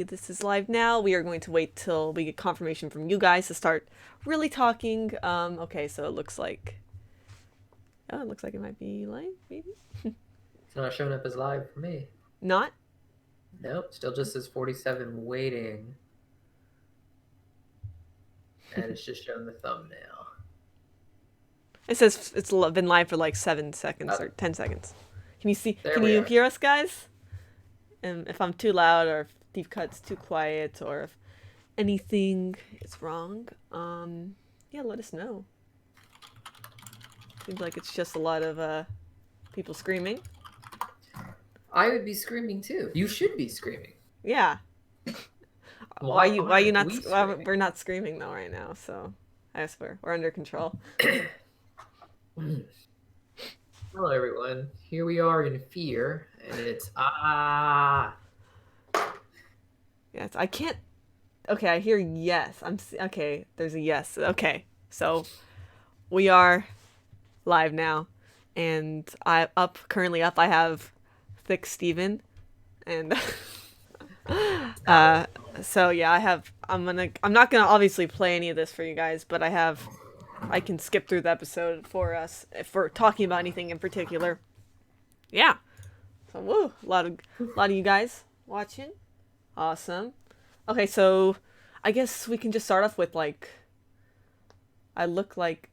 This is live now. We are going to wait till we get confirmation from you guys to start really talking. Okay, so it looks like it might be live, maybe. It's not showing up as live for me. Not? Nope, still just says 47 waiting. And it's just showing the thumbnail. It says it's been live for like 7 seconds Oh, or 10 seconds. Can you see? there Can we you are. hear us, guys? And if I'm too loud or if Deepcut's too quiet or if anything is wrong, yeah, let us know. Seems like it's just a lot of people screaming. I would be screaming too. You should be screaming. Yeah. Why Why you why you aren't not we why screaming? we're not screaming though right now, so I swear we're under control. Hello, everyone. Here we are in fear, and it's ah. Yes, I can't. Okay, I hear yes. Okay. There's a yes. Okay, so we are live now, and I up currently up. I have Thick Steven, and Hello. uh, so yeah, I'm not gonna obviously play any of this for you guys, but I can skip through the episode for us if we're talking about anything in particular. Yeah. So woo, a lot of you guys watching. Awesome. Okay, so I guess we can just start off with like I look like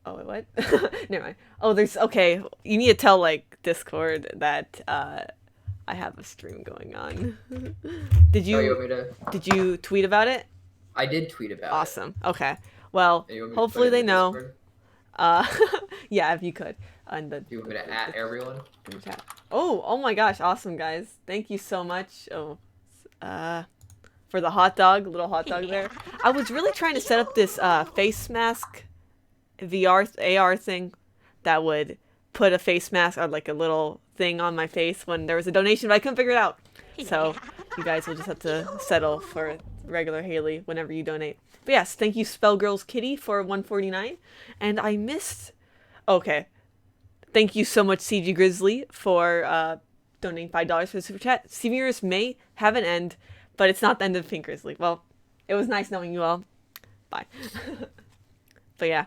oh wait, what? Never mind. Oh, there's okay. You need to tell like Discord that I have a stream going on. did Oh, you you want me to? did you tweet about it? I did tweet about it. Awesome. Okay. Well, You want me to put hopefully it in they the know. Discord? Uh, yeah, if you could. And Do you want me to at everyone? in the chat. Oh my gosh, awesome guys. Thank you so much. Oh, uh, for the little hot dog there. I was really trying to set up this face mask VR AR thing that would put a face mask or like a little thing on my face when there was a donation, but I couldn't figure it out. So you guys will just have to settle for regular Hailey whenever you donate. But yes, thank you Spell Girls Kitty for 149, and I missed. Okay, thank you so much CG Grizzly for donating $5 for the super chat. Steven Universe may have an end, but it's not the end of Pink Grizzly. Well, it was nice knowing you all. Bye. But yeah.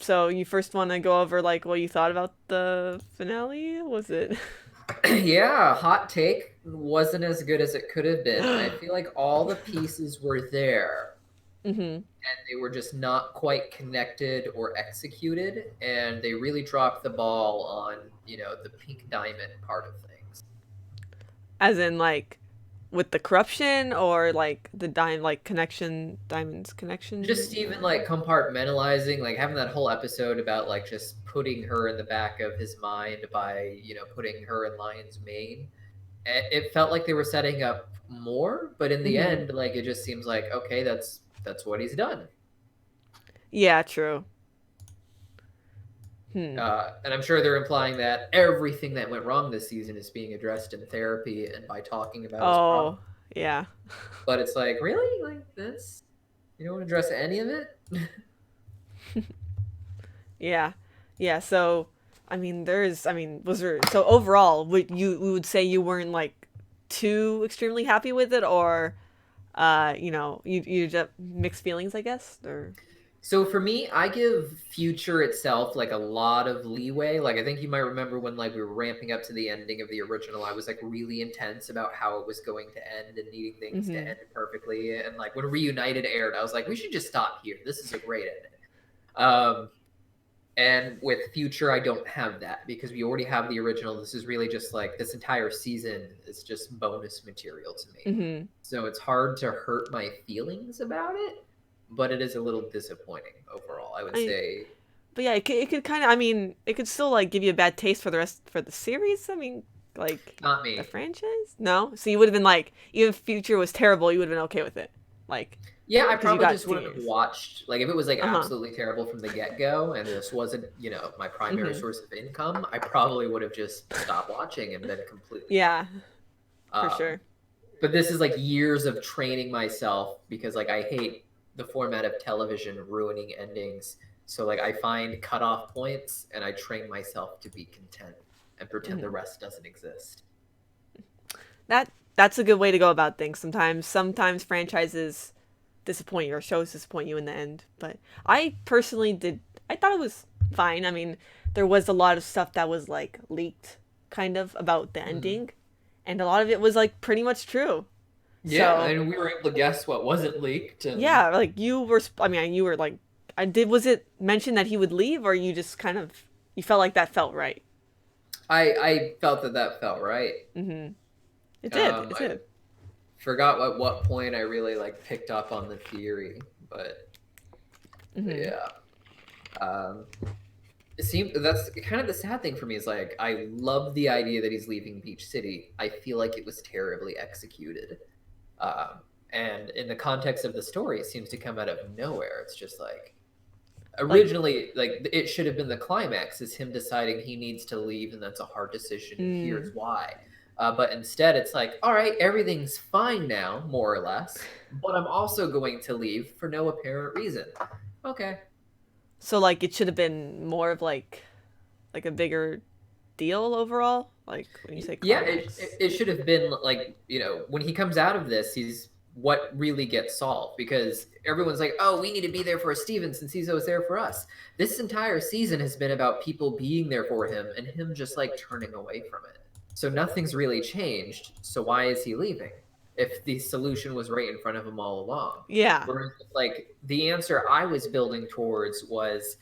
So you first want to go over like what you thought about the finale? Was it? Yeah, hot take wasn't as good as it could have been. I feel like all the pieces were there, Mm-hmm. and they were just not quite connected or executed, and they really dropped the ball on, the pink diamond part of things. As in like with the corruption or like the diamonds Just connection. even like compartmentalizing, like having that whole episode about like just putting her in the back of his mind by, putting her in Lion's Mane. It felt like they were setting up more, but in the Mm-hmm. end, like it just seems like okay, that's what he's done. Yeah, true. Hmm. And I'm sure they're implying that everything that went wrong this season is being addressed in therapy and by talking about his problem. Oh, yeah. But it's like, really? Like this? You don't want to address any of it? Yeah. Yeah, so was there so overall would say you weren't like too extremely happy with it or you just mixed feelings, I guess? Or So for me, I give Future itself like a lot of leeway. Like I think you might remember when like we were ramping up to the ending of the original, I was like really intense about how it was going to end and needing things to mhm. end perfectly. And like when Reunited aired, I was like, we should just stop here. This is a great ending. Um, and with Future, I don't have that because we already have the original. This is really just like this entire season is just bonus material to me. Mhm. So it's hard to hurt my feelings about it, but it is a little disappointing overall, I would I say. But yeah, it could kind of it could still like give you a bad taste for the rest for the series. Like Not the me. franchise. No, so you would have been like, even if Future was terrible, you would have been okay with it, like Yeah, I because you probably got just wouldn't have seniors. watched like if it was like Uh huh. absolutely terrible from the get-go and this wasn't, my primary Mhm. source of income, I probably would have just stopped watching and been completely fine. Yeah, for Um, sure. but this is like years of training myself because like I hate the format of television ruining endings. So like I find cutoff points and I train myself to be content and pretend the Mhm. rest doesn't exist. That that's a good way to go about things. Sometimes franchises disappoint you or shows disappoint you in the end. But I personally did. I thought it was fine. I mean, there was a lot of stuff that was like leaked, kind of about the Mhm. ending, and a lot of it was like pretty much true. Yeah, So and we were able to guess what wasn't leaked, and yeah, like you were. I mean, you were like, I did. Was it mentioned that he would leave, or you just kind of you felt like that felt right? I felt that that felt right. Mm-hmm. It did. It I did. forgot at what point I really like picked up on the theory, but Mm-hmm. yeah. Um, it seemed that's kind of the sad thing for me is like I love the idea that he's leaving Beach City. I feel like it was terribly executed. And in the context of the story, it seems to come out of nowhere. It's just like Like, originally, like it should have been the climax is him deciding he needs to leave, and that's a hard decision, and here's mm, why. But instead, it's like, all right, everything's fine now, more or less, but I'm also going to leave for no apparent reason. Okay. so like it should have been more of like a bigger deal overall. Like when you say Yeah, climax. it should have been like, when he comes out of this, he's what really gets solved because everyone's like, oh, we need to be there for Steven since he's always there for us. This entire season has been about people being there for him and him just like turning away from it. So nothing's really changed. So why is he leaving if the solution was right in front of him all along? Yeah. Whereas, like, the answer I was building towards was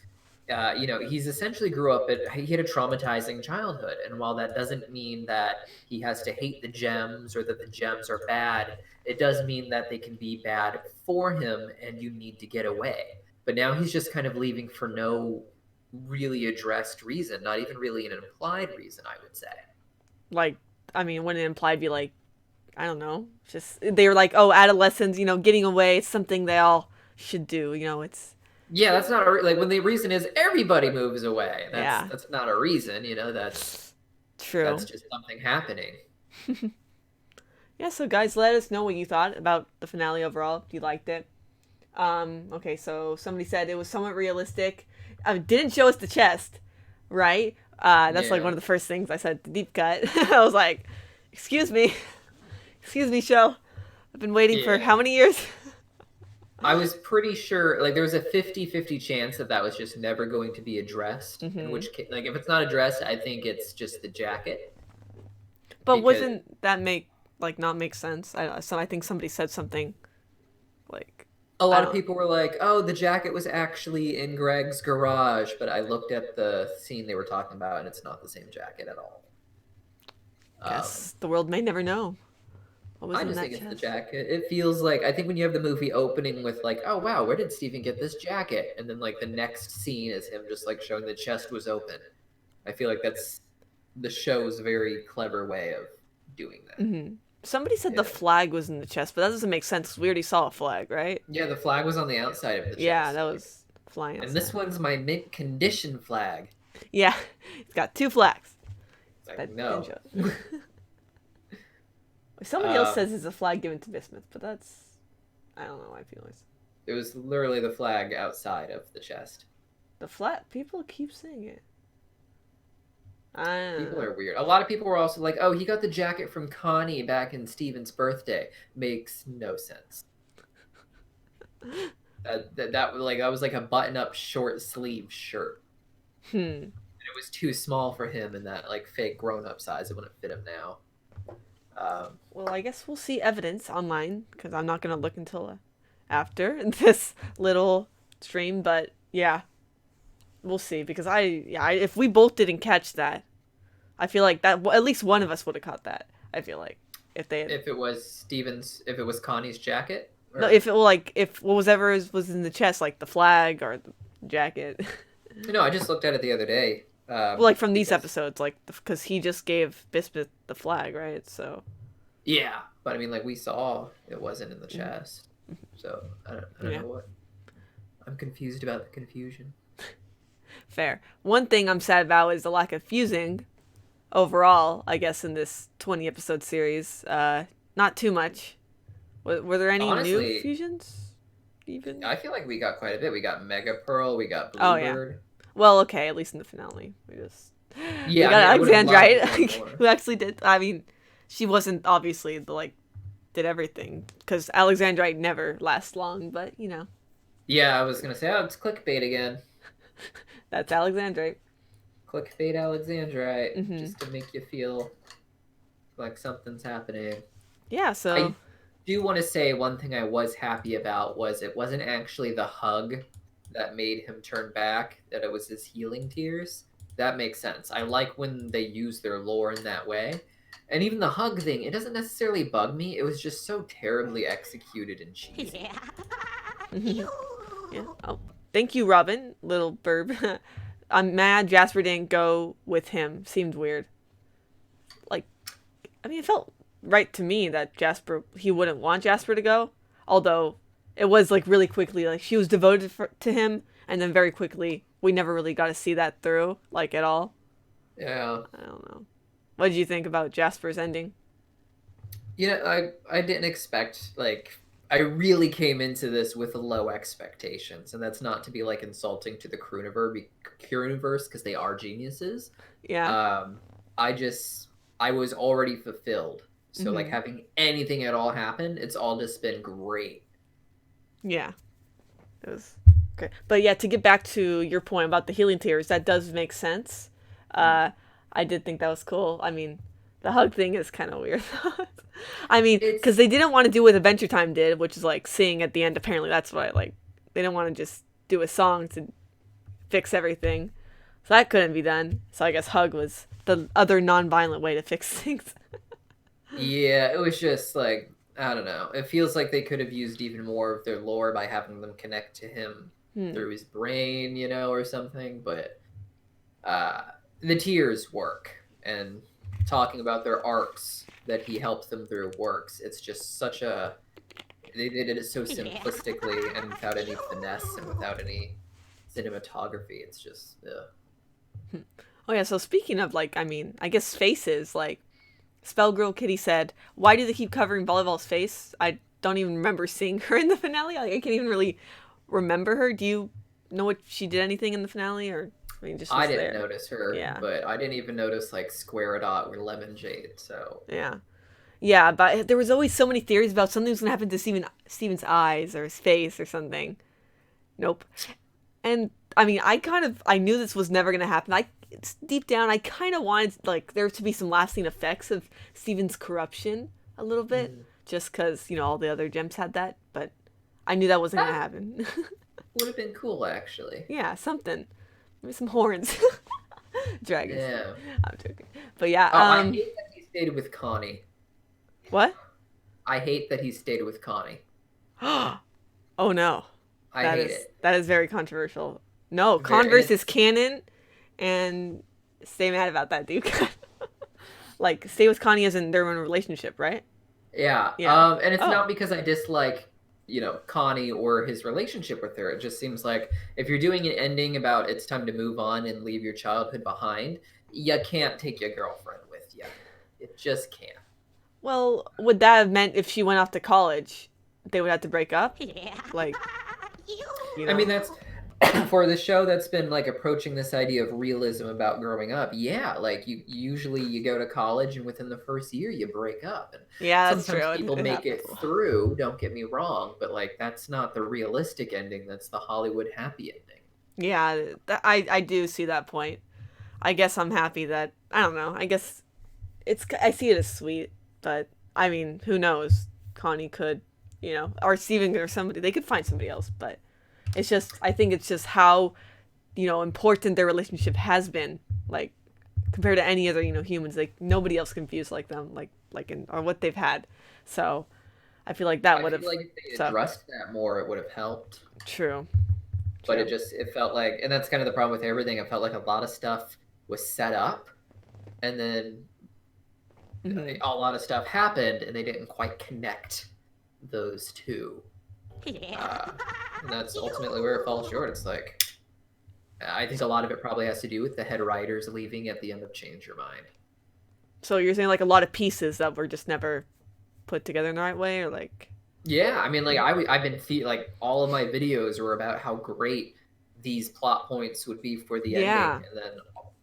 he's essentially grew up he had a traumatizing childhood. And while that doesn't mean that he has to hate the gems or that the gems are bad, it does mean that they can be bad for him and you need to get away. But now he's just kind of leaving for no really addressed reason, not even really an implied reason, I would say. Like I mean, when it implied be like I don't know, just they were like, oh, adolescents, getting away, it's something they all should do. It's Yeah, that's not like when the reason is everybody moves away. That's yeah, that's not a reason, that's true. just something happening. Yeah, so guys, let us know what you thought about the finale overall. If you liked it. Okay, so somebody said it was somewhat realistic. Didn't show us the chest, right? That's like Yeah. one of the first things I said to Deep Cut. I was like, excuse me, excuse me, show. I've been waiting for Yeah. how many years? I was pretty sure, like, there was a 50-50 chance that that was just never going to be addressed. In Mm-hmm. which case, like, if it's not addressed, I think it's just the jacket. But Because wasn't that not make sense? I think somebody said something like a I lot of don't. people were like, oh, the jacket was actually in Greg's garage. But I looked at the scene they were talking about, and it's not the same jacket at all. Um, Guess the world may never know what was I in just that think it's the chest. jacket. It feels like, I think when you have the movie opening with, like, oh, wow, where did Steven get this jacket? And then, like, the next scene is him just, like, showing the chest was open. I feel like that's the show's very clever way of doing that. Mm-hmm. Somebody said the Yeah. flag was in the chest, but that doesn't make sense 'cause we already saw a flag, right? Yeah, the flag was on the outside of the Yeah, chest. that was flying And this outside. one's my mint condition flag. Yeah, it's got two flags. It's like, That no. ninja. Somebody else um, says it's a flag given to Bismuth, but that's I don't know why people always it was literally the flag outside of the chest. the flat people keep saying it. I don't People know. are weird. A lot of people were also like, oh, he got the jacket from Connie back in Steven's birthday. Makes no sense. That was like a button-up short sleeve shirt. Hmm. It was too small for him in that like fake grown-up size. It wouldn't fit him now. Well, I guess we'll see evidence online because I'm not gonna look until after this little stream. But yeah, we'll see because if we both didn't catch that, I feel like that at least one of us would have caught that. I feel like if they had if it was Connie's jacket, no, or if what was ever was in the chest, like the flag or the jacket. no, I just looked at it the other day. Well, like from these Because episodes, like because he just gave Bismuth the flag, right? So yeah, but I mean, like we saw, it wasn't in the chest. So I don't yeah, know what. I'm confused about the confusion. fair. One thing I'm sad about is the lack of fusing overall. I guess in this 20 episode series, not too much. Were there any new Honestly, fusions? Even? I feel like we got quite a bit. We got Mega Pearl, we got Oh yeah. Bluebird. Well, okay, at least in the finale, we Yeah, got I mean, I would have loved Alexandrite, one more. who actually did. I mean, she wasn't obviously the like did everything because Alexandrite never lasts long, but you know Yeah, I was gonna say, oh, it's clickbait again. that's Alexandrite. Clickbait Alexandrite, Hmm. just to make you feel like something's happening. Yeah, so I do want to say one thing I was happy about was it wasn't actually the hug that made him turn back, that it was his healing tears. That makes sense. I like when they use their lore in that way. And even the hug thing, it doesn't necessarily bug me. It was just so terribly executed and cheesy. yeah. Oh, thank you, Robin, little burb. I'm mad Jasper didn't go with him. Seemed weird. Like, I mean, it felt right to me that Jasper he wouldn't want Jasper to go. Although it was like really quickly, like she was devoted to him, and then very quickly we never really got to see that through, like at all. Yeah. I don't know. What did you think about Jasper's ending? I didn't expect like I really came into this with low expectations, and that's not to be like insulting to the Crewniverse because they are geniuses. Yeah. Um, I was already fulfilled, so like Hmm. having anything at all happen, it's all just been great. Yeah. It was great. But yeah, to get back to your point about the healing tears, that does make sense. Mm. Uh, I did think that was cool. I mean, the hug thing is kind of weird. I mean, because It's they didn't want to do what Adventure Time did, which is like sing at the end. Apparently, that's why like they didn't want to just do a song to fix everything. So that couldn't be done. So I guess hug was the other non-violent way to fix things. Yeah, it was just like I don't know. It feels like they could have used even more of their lore by having them connect to him Hmm. through his brain, or something. But uh, the tears work, and talking about their arcs that he helps them through works. It's just such a they did it so simplistically and without any finesse and without any cinematography. It's just Oh yeah. So speaking of like, I mean, I guess faces like Spell Girl Kitty said, "Why do they keep covering Volleyball's face?" I don't even remember seeing her in the finale. Like, I can't even really remember her. Do you know what she did anything in the finale, or I mean, just I was didn't there? notice her, Yeah, but I didn't even notice like Square Dot or Lemon Jade. So yeah, yeah. But there was always so many theories about something was gonna happen to Steven's eyes or his face or something. Nope. And I mean, I knew this was never gonna happen. Deep down, I kind of wanted like there to be some lasting effects of Steven's corruption a little bit, mm, just because all the other gems had that. But I knew that wasn't gonna that happen. would have been cool actually. Yeah, something, maybe some horns, dragons. Yeah. I'm joking, but yeah. Oh, I hate that he stayed with Connie. What? I hate that he stayed with Connie. Oh no, I hate it. that is very controversial. No, Very, and Converse is it's canon, and stay mad about that, dude. Like, stay with Connie as in their own relationship, right? Yeah. Yeah. And it's Oh, not because I dislike, Connie or his relationship with her. It just seems like if you're doing an ending about it's time to move on and leave your childhood behind, you can't take your girlfriend with you. It just can't. well, would that have meant if she went off to college, they would have to break up? Like, you I know? mean, that's for the show that's been like approaching this idea of realism about growing up. Yeah, like you usually you go to college and within the first year you break up, and Yeah, that's true. sometimes people It make happens it a lot. through. Don't get me wrong, but like that's not the realistic ending. That's the Hollywood happy ending. Yeah, I do see that point. I guess I'm happy that I don't know. I guess I see it as sweet, but I mean, who knows? Connie could, or Steven or somebody. They could find somebody else, but it's just I think it's just how important their relationship has been, like compared to any other humans. Like nobody else confused like them, like in or what they've had. So I feel like that I would feel have. like if they So addressed that more, it would have helped. true, But true. it felt like, and that's kind of the problem with everything. It felt like a lot of stuff was set up, and then Hmm. a lot of stuff happened, and they didn't quite connect those two. Uh, and that's ultimately where it falls short. It's like I think a lot of it probably has to do with the head writers leaving at the end of Change Your Mind. So you're saying like a lot of pieces that were just never put together in the right way, or like. Yeah, I mean, like I've been like all of my videos were about how great these plot points would be for the ending, Yeah. and then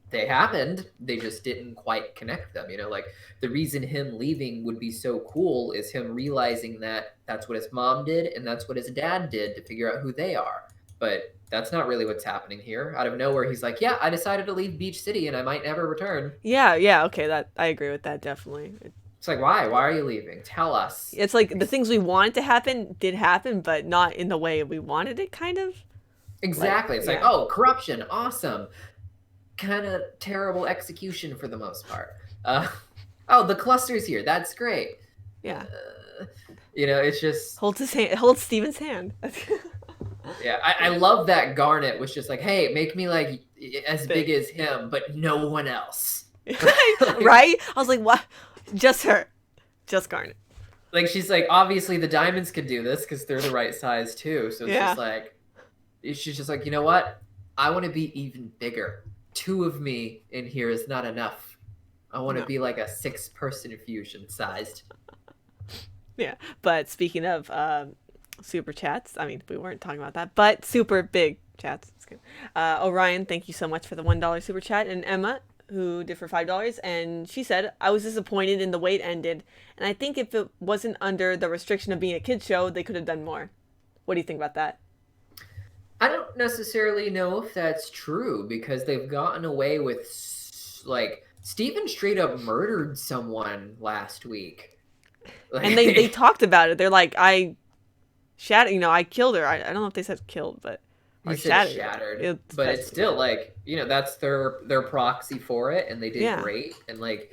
they happened. They just didn't quite connect them. Like the reason him leaving would be so cool is him realizing that that's what his mom did and that's what his dad did to figure out who they are. But that's not really what's happening here. Out of nowhere, he's like, "Yeah, I decided to leave Beach City and I might never return." Yeah, okay, that I agree with that definitely. It's like, why? Why are you leaving? Tell us. It's like the things we wanted to happen did happen, but not in the way we wanted it, kind of. Exactly. It's like, oh, corruption, awesome. Kind of terrible execution for the most part. Oh, the cluster's here. That's great. Yeah. It's just holds Steven's hand. Yeah, I love that Garnet was just like, hey, make me like as big as him, but no one else. Right? I was like, what? Just her. Just Garnet. Like, she's like, obviously the diamonds could do this because they're the right size too. So it's just like, she's just like, you know what? I want to be even bigger. 2 of me in here is not enough. I want to be like a 6-person fusion sized. Yeah, but speaking of super chats, I mean, we weren't talking about that, but super big chats. It's good. Orion, thank you so much for the $1 super chat, and Emma, who did for $5, and she said, I was disappointed in the way it ended, and I think if it wasn't under the restriction of being a kid's show, they could have done more. What do you think about that? I don't necessarily know if that's true, because they've gotten away with, like, Steven straight up murdered someone last week. Like, and they talked about it. They're like, I killed her. I don't know if they said killed, but he said shattered. But it's still like, that's their proxy for it, and they did great. And like,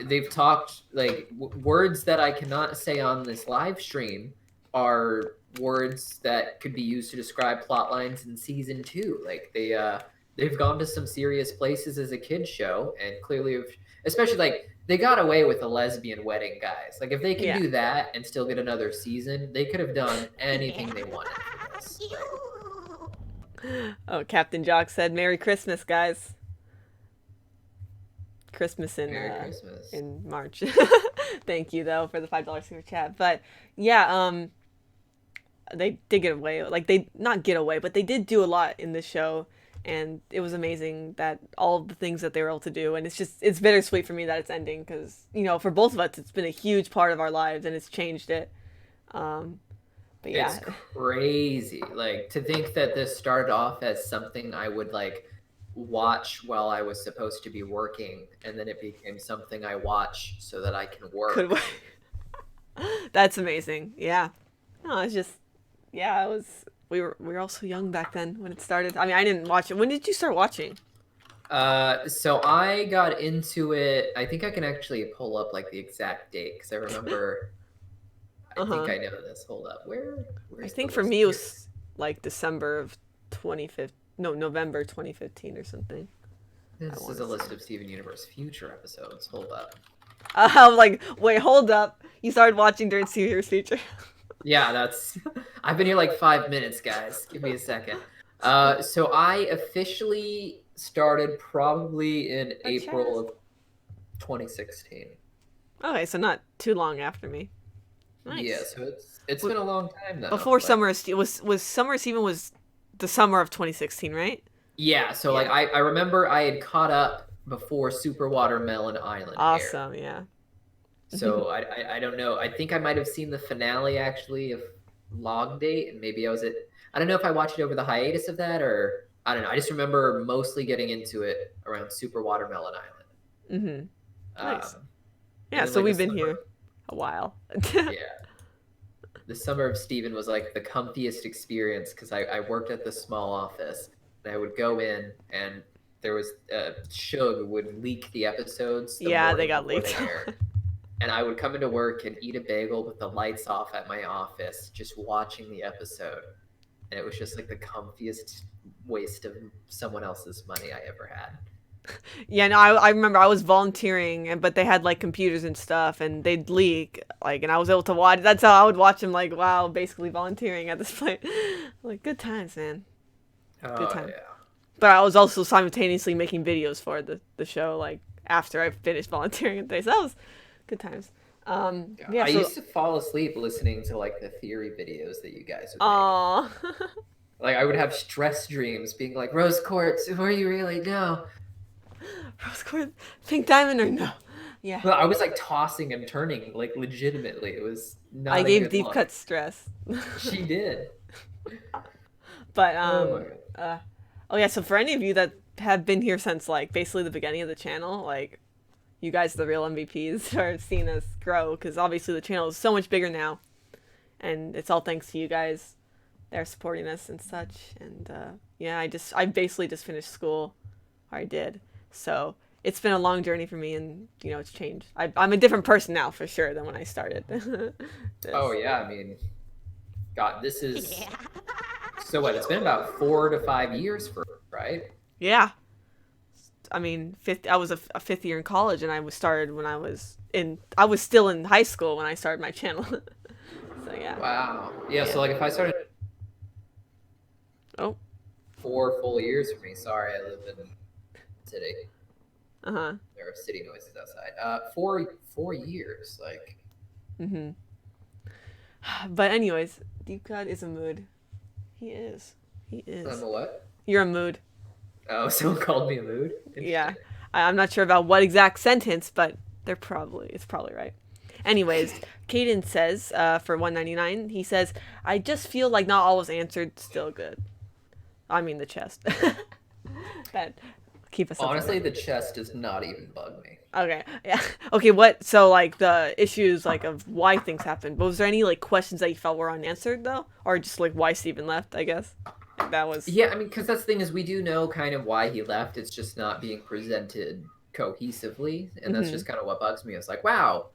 they've talked like words that I cannot say on this live stream are words that could be used to describe plot lines in season 2. Like they've gone to some serious places as a kid's show, and clearly, especially like they got away with a lesbian wedding, guys. Like if they can do that and still get another season, they could have done anything they wanted for this. Oh, Captain Jock said, "Merry Christmas, guys." Christmas in March. Thank you though for the $5 super chat. But yeah, they did get away. Like they not get away, but they did do a lot in this show. And it was amazing that all of the things that they were able to do. And it's bittersweet for me that it's ending because, for both of us, it's been a huge part of our lives and it's changed it. But yeah. It's crazy. Like to think that this started off as something I would like watch while I was supposed to be working. And then it became something I watch so that I can work. That's amazing. Yeah. No, it's just, yeah, it was... We were all so young back then when it started. I mean, I didn't watch it. When did you start watching? So I got into it. I think I can actually pull up like the exact date because I remember. I think I know this. Hold up. Where's I think for me it was like December of 2015. No, November 2015 or something. This is a list of Steven Universe future episodes. Hold up. I'm like, wait, hold up. You started watching during Steven Universe future. Yeah, I've been here like 5 minutes, guys. Give me a second. So I officially started probably in April of 2016. Okay, so not too long after me. Nice. Yeah, so it's been a long time now. Before Summer of Steven was Summer of Steven was the summer of 2016, right? Yeah, so like I remember I had caught up before Super Watermelon Island. Awesome, yeah. So I don't know. I think I might have seen the finale actually of Log Date, and maybe I don't know if I watched it over the hiatus of that or I don't know. I just remember mostly getting into it around Super Watermelon Island. Nice. Yeah, so we've been here a while. Yeah. The summer of Steven was like the comfiest experience because I worked at the small office and I would go in and there was Suge would leak the episodes. Yeah, they got leaked. And I would come into work and eat a bagel with the lights off at my office, just watching the episode. And it was just like the comfiest waste of someone else's money I ever had. Yeah, no, I remember I was volunteering, but they had like computers and stuff, and they'd leak, like, and I was able to watch. That's how I would watch them, like, wow, basically volunteering at this point. Like, good times, man. Good time. Yeah. But I was also simultaneously making videos for the show, like, after I finished volunteering and things. So that was good times. I used to fall asleep listening to like the theory videos that you guys would make. Like I would have stress dreams being like, Rose Quartz, where you really go? Rose quartz, pink diamond or no? Yeah. Well, I was like tossing and turning, like legitimately. It was I not a gave good look. Deepcut stress. She did. But Oh my god. oh yeah, so for any of you that have been here since like basically the beginning of the channel, like you guys are the real MVPs are seeing us grow because obviously the channel is so much bigger now, and it's all thanks to you guys. They're supporting us and such, and yeah, I basically just finished school, or I did, so it's been a long journey for me, and you know it's changed. I'm a different person now for sure than when I started. Oh yeah, I mean, God, this is so what? It's been about 4 to 5 years for her, right? Yeah. I mean, I was a fifth year in college, and I was started when I was still in high school when I started my channel. So yeah. Wow. Yeah. Yeah. So like, if I started Oh. 4 full years for me. Sorry, I live in a city. Uh huh. There are city noises outside. 4 years. Like, Mhm. But anyways, Deepcut is a mood. He is. He I'm is. a what? You're a mood. Oh, someone called me a mood. Yeah. Interesting. I'm not sure about what exact sentence, but it's probably right. Anyways, Caden says, for 199, he says, I just feel like not all was answered. Still good. I mean the chest. That keep us up. Honestly, the chest does not even bug me. Okay. Yeah. Okay. What? So like the issues like of why things happened. But was there any like questions that you felt were unanswered though, or just like why Steven left? I guess like, that was. Yeah, I mean, because that's the thing is we do know kind of why he left. It's just not being presented cohesively, and that's just kind of what bugs me. It's like, wow,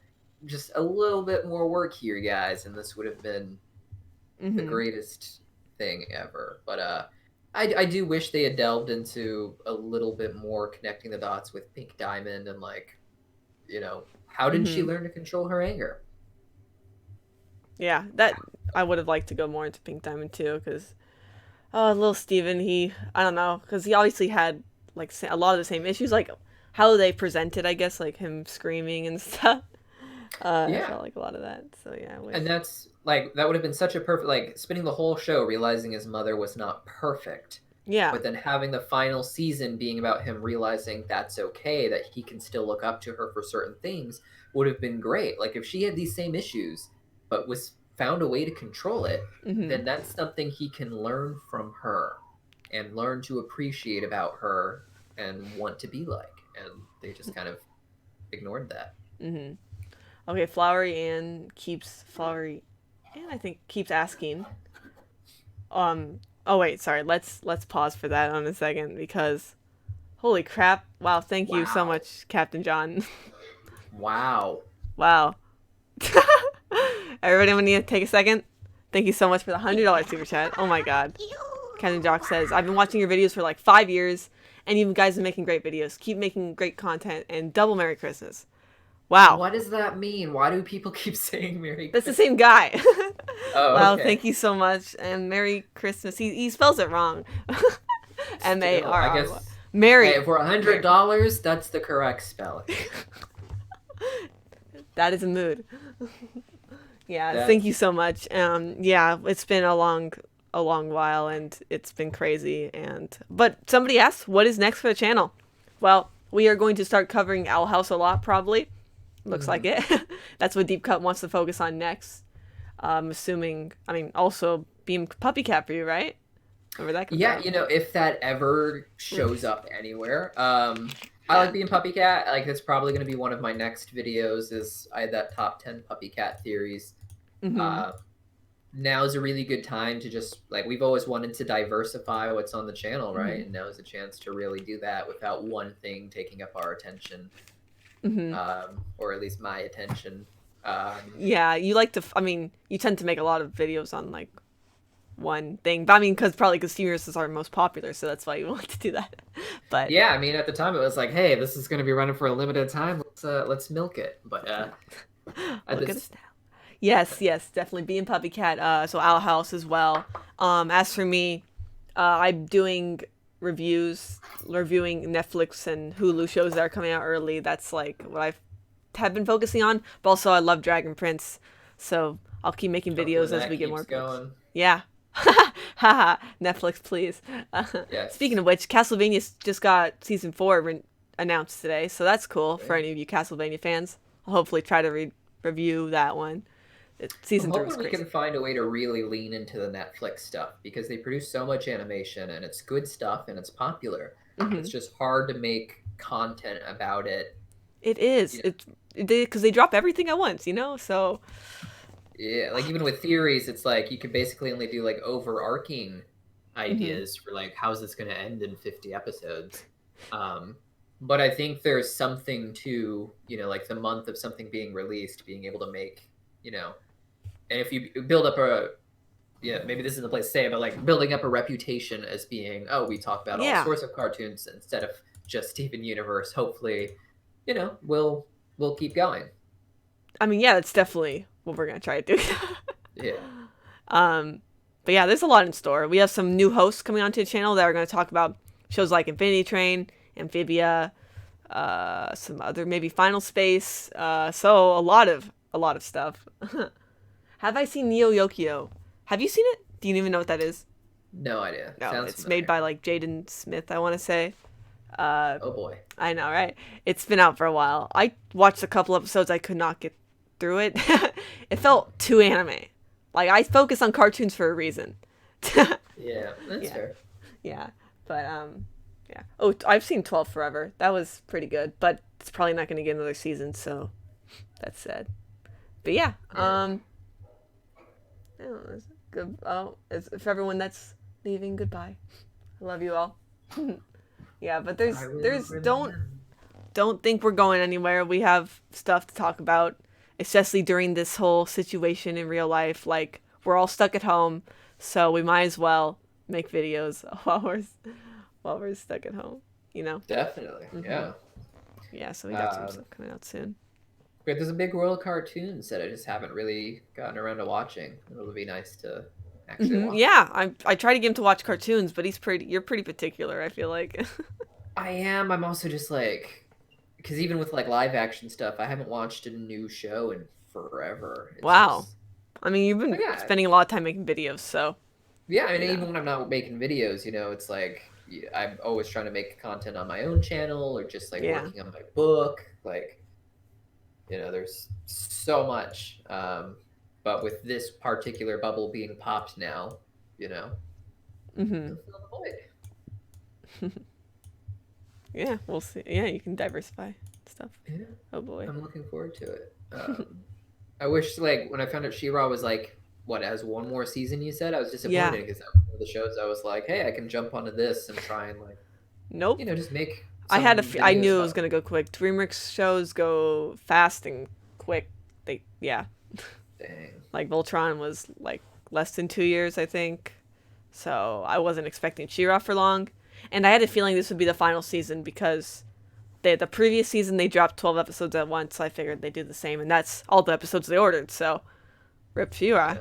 just a little bit more work here, guys, and this would have been the greatest thing ever. But I do wish they had delved into a little bit more connecting the dots with Pink Diamond and like, you know, how did she learn to control her anger? Yeah, that I would have liked to go more into Pink Diamond too, because little Steven, I don't know, because he obviously had like a lot of the same issues, like how they presented, I guess, like him screaming and stuff. I felt like a lot of that. So yeah, and that's like that would have been such a perfect like spending the whole show realizing his mother was not perfect. Yeah. But then having the final season being about him realizing that's okay, that he can still look up to her for certain things would have been great. Like if she had these same issues, but was found a way to control it, then that's something he can learn from her and learn to appreciate about her and want to be like. And they just kind of ignored that. Okay, Flowery Ann I think keeps asking. Oh wait, sorry. Let's pause for that on a second because, holy crap! Wow, thank you so much, Captain John. Wow. Wow. Everybody, I'm gonna need to take a second. Thank you so much for the $100 super chat. Oh my god. Captain Jock says, I've been watching your videos for like 5 years, and you guys are making great videos. Keep making great content, and double Merry Christmas. Wow. What does that mean? Why do people keep saying Merry Christmas? That's the same guy. Oh, wow, okay. Thank you so much. And Merry Christmas. He spells it wrong. M-A-R-R. I guess. Merry. Hey, for $100, that's the correct spelling. That is a mood. Yeah, thank you so much. Yeah, it's been a long while, and it's been crazy. But somebody asked, what is next for the channel? Well, we are going to start covering Owl House a lot, probably. Looks like it. That's what Deepcut wants to focus on next. Assuming, also being Puppy Cat for you, right? Remember that? Yeah, if that ever shows up anywhere. I like being Puppy Cat. Like, that's probably going to be one of my next videos is I had that top 10 Puppy Cat theories. Now is a really good time to just, like, we've always wanted to diversify what's on the channel, right? And now is a chance to really do that without one thing taking up our attention. Or at least my attention. Yeah, you like to, you tend to make a lot of videos on, like, one thing. But, because Steamers is our most popular, so that's why you want to do that. But yeah, at the time it was like, hey, this is going to be running for a limited time. Let's milk it. But look at us now. Yes, definitely being Puppy Cat. So Owl House as well. As for me, I'm doing reviewing Netflix and Hulu shows that are coming out early. That's like what I have been focusing on. But also I love Dragon Prince, so I'll keep making videos as we get more going. Yeah. Haha, Netflix, please. Yes. Speaking of which, Castlevania just got season 4 announced today, so that's cool for any of you Castlevania fans. I'll hopefully try to review that one. Season 3 was hoping we crazy. can find a way to really lean into the Netflix stuff because they produce so much animation and it's good stuff and it's popular. It's just hard to make content about it. It is. It's because they drop everything at once, so Yeah, like even with theories, it's like you can basically only do like overarching ideas for like how's this going to end in 50 episodes. But I think there's something to, like the month of something being released, being able to make, and if you build up maybe this isn't the place to say it, but like building up a reputation as being, oh, we talk about all sorts of cartoons instead of just Steven Universe. Hopefully, we'll keep going. I mean, yeah, that's definitely what we're gonna try to do. Yeah. But yeah, there's a lot in store. We have some new hosts coming onto the channel that are gonna talk about shows like Infinity Train, Amphibia, some other maybe Final Space. So a lot of stuff. Have I seen Neo Yokio? Have you seen it? Do you even know what that is? No idea. No, Sounds it's familiar. made by like Jaden Smith, I want to say. Oh boy. I know, right? It's been out for a while. I watched a couple episodes. I could not get through it. It felt too anime. Like, I focus on cartoons for a reason. Yeah, that's fair. Yeah, but yeah. Oh, I've seen 12 Forever. That was pretty good, but it's probably not going to get another season, so that's sad. But yeah, good. Oh, for everyone that's leaving, goodbye. I love you all. Yeah, but there's don't think we're going anywhere. We have stuff to talk about, especially during this whole situation in real life. Like, we're all stuck at home, so we might as well make videos while we're stuck at home. Definitely. Yeah. Yeah. So we got some stuff coming out soon. Great. There's a big world of cartoons that I just haven't really gotten around to watching. It'll be nice to actually watch. Yeah, I try to get him to watch cartoons, but you're pretty particular, I feel like. I am. I'm also just like, because even with like live action stuff, I haven't watched a new show in forever. It's wow. I mean, you've been yeah. spending a lot of time making videos, so. Yeah, I mean, even when I'm not making videos, it's like I'm always trying to make content on my own channel or just like working on my book. Like, there's so much. But with this particular bubble being popped now, Mm-hmm. Yeah, we'll see. Yeah, you can diversify stuff. Yeah. Oh boy. I'm looking forward to it. I wish, like, when I found out She-Ra was like, what, has one more season, you said? I was disappointed because that was one of the shows I was like, hey, I can jump onto this and try and like, nope. Just make. I knew it was gonna go quick. DreamWorks shows go fast and quick. Dang. Like Voltron was like less than 2 years, I think. So I wasn't expecting She-Ra for long, and I had a feeling this would be the final season because the previous season they dropped 12 episodes at once. So I figured they'd do the same, and that's all the episodes they ordered. So, rip She-Ra.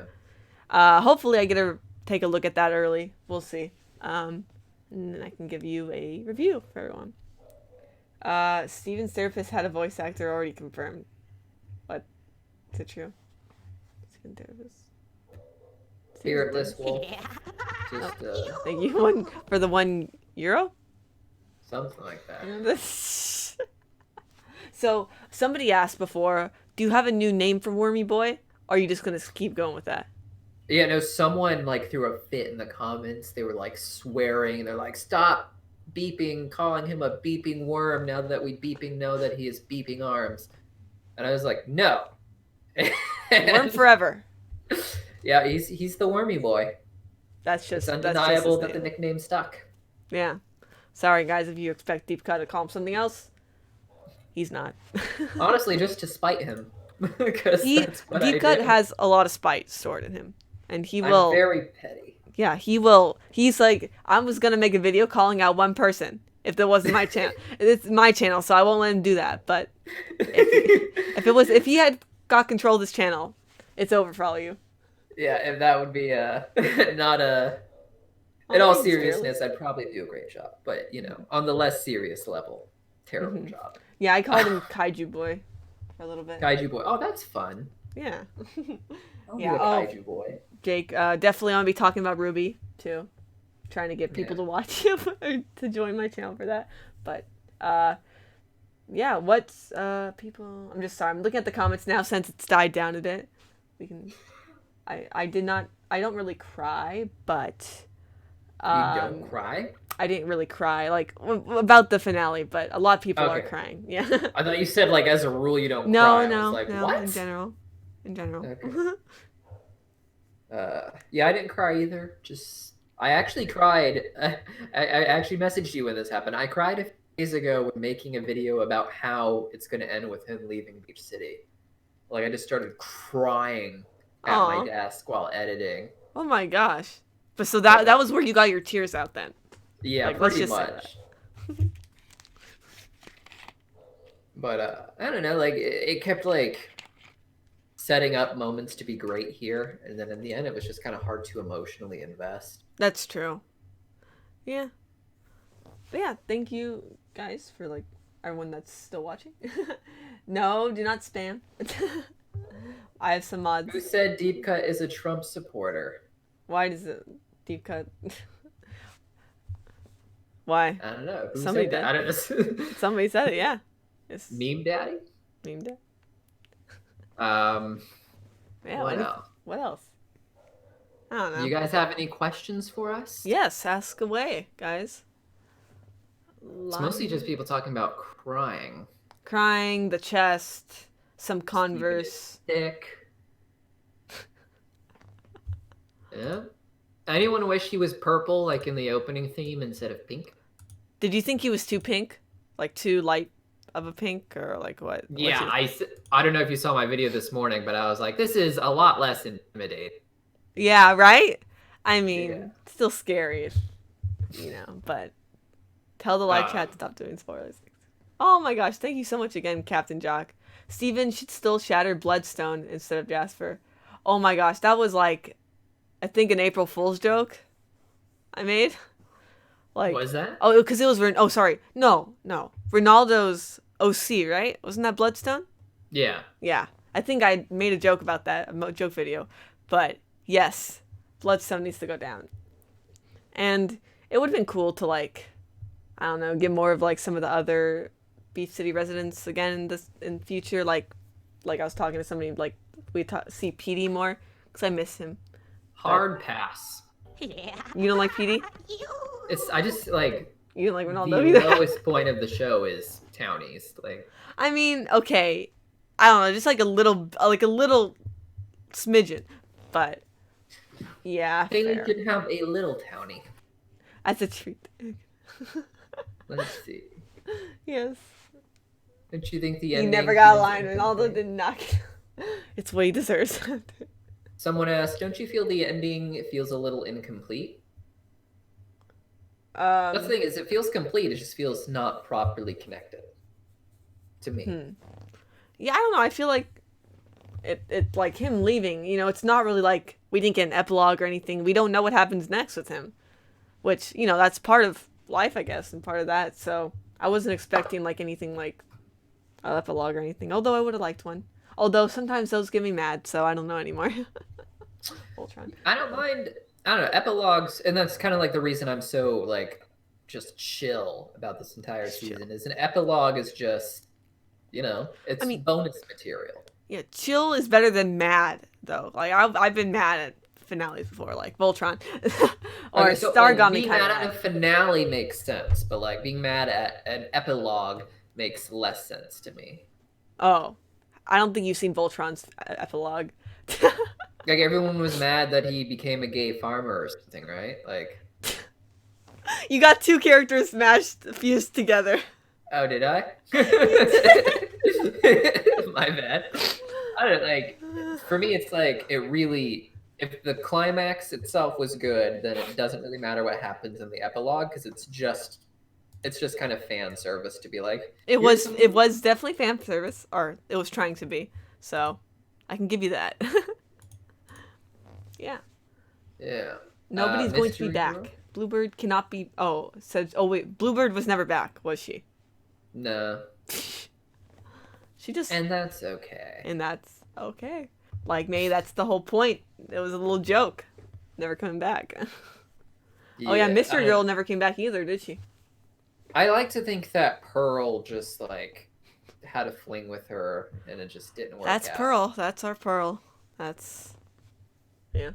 Yeah. Hopefully I get to take a look at that early. We'll see. And then I can give you a review for everyone. Steven's therapist had a voice actor already confirmed. What? Is it true? Steven therapist. Spiritless Wolf. Just thank you for the €1. Something like that. So somebody asked before, do you have a new name for Wormy Boy? Or are you just gonna keep going with that? Yeah, no, someone like threw a fit in the comments. They were like swearing. They're like, stop beeping, calling him a beeping worm now that we know that he has beeping arms. And I was like, no. Worm forever. Yeah, he's the Wormy Boy. It's undeniable that the nickname stuck. Yeah. Sorry, guys, if you expect Deepcut to call him something else. He's not. Honestly, just to spite him. Because Deepcut has a lot of spite stored in him. And he will... I'm very petty. Yeah, he will. He's like, I was going to make a video calling out one person if there wasn't my channel. It's my channel, so I won't let him do that. But if he had got control of this channel, it's over for all of you. Yeah, if that would be not a... In all seriousness, I'd probably do a great job. But, on the less serious level, terrible job. Yeah, I called him Kaiju Boy for a little bit. Kaiju Boy. Oh, that's fun. Yeah. I'll be a Kaiju Boy. Jake, definitely want to be talking about Ruby, too. Trying to get people to watch him or to join my channel for that. But yeah, what's people? I'm just sorry. I'm looking at the comments now since it's died down a bit. We can. I did not. I don't really cry, but You don't um, cry? I didn't really cry like about the finale, but a lot of people are Okay. crying. Yeah. I thought you said like as a rule you don't No, cry. I was no, like, no. In what? general, in general. Okay. Yeah, I didn't cry either. Just I actually cried. I actually messaged you when this happened. I cried a few days ago when making a video about how it's going to end with him leaving Beach City. Like I just started crying at my Aw. desk while editing. Oh my gosh. But so But that was where you got your tears out then. yeah, Like, let's pretty just say that. much. But I don't know. Like it kept like setting up moments to be great here, and then in the end, it was just kind of hard to emotionally invest. That's true. Yeah. But yeah, thank you guys for like everyone that's still watching. No, do not spam. I have some mods. Who said Deepcut is a Trump supporter? Why does it deep cut? Why? I don't know. Who Somebody said that? did. I don't know. Somebody said it, yeah. It's Meme Daddy? memed it. Um, Yeah, what else? what else? I don't know. You guys have any questions for us? Yes, ask away, guys. It's mostly just people talking about crying. Crying, the chest, some Converse. Dick. Yeah. Anyone wish he was purple, like in the opening theme, instead of pink? Did you think he was too pink? Like too light of a pink, or like what? Yeah, I don't know if you saw my video this morning, but I was like, this is a lot less intimidating. Yeah, right? I mean, Yeah. still scary, you know, but tell the live chat to stop doing spoilers. Oh my gosh, thank you so much again, Captain Jock. Steven should still shatter Bloodstone instead of Jasper. Oh my gosh, that was like, I think an April Fool's joke I made. Like, What is that? oh, because it was, oh, sorry. No. Ronaldo's OC, right? Wasn't that Bloodstone? Yeah. Yeah. I think I made a joke about that, a joke video. But yes, Bloodstone needs to go down. And it would have been cool to, like, I don't know, get more of, like, some of the other Beach City residents again in future. Like I was talking to somebody, like, see PD more, because I miss him. Hard pass. You don't like PD? I just like You don't like Ronaldo the either? lowest point of the show is townies. Like I mean, okay, I don't know, just like a little smidgen, but yeah, Hailey fair. could have a little townie. That's a treat. Let's see. Yes. Don't you think the He ending never got a feels line. Ronaldo incomplete? did not. It's what he deserves. Someone asked, "Don't you feel the ending feels a little incomplete?" That's the thing is, it feels complete. It just feels not properly connected to me. Yeah, I don't know. I feel like it like him leaving. You know, it's not really like we didn't get an epilogue or anything. We don't know what happens next with him, which that's part of life, I guess, and part of that. So I wasn't expecting like anything like an epilogue or anything. Although I would have liked one. Although sometimes those get me mad, so I don't know anymore. Voltron. I don't mind. I don't know epilogues, and that's kind of like the reason I'm so like just chill about this entire season. Is an epilogue is just it's bonus material. Yeah, chill is better than mad though. Like I've been mad at finales before, like Voltron or Okay, so, Stargami. being mad at a finale makes sense, but like being mad at an epilogue makes less sense to me. Oh, I don't think you've seen Voltron's epilogue. Like everyone was mad that he became a gay farmer or something, right? Like you got two characters fused together. Oh, did I? My bad. I don't like. For me, it's like it really. If the climax itself was good, then it doesn't really matter what happens in the epilogue because it's just kind of fan service to be like. It was definitely fan service, or it was trying to be. So, I can give you that. Yeah. Yeah. Nobody's going to be Mystery back. Girl? Bluebird cannot be. Oh, wait, Bluebird was never back, was she? No. She just. And that's okay. And that's okay. Like, maybe that's the whole point. It was a little joke. Never coming back. Yeah, oh, yeah, Mystery Girl never came back either, did she? I like to think that Pearl just, like, had a fling with her and it just didn't work That's out. Pearl. That's our Pearl. That's yeah.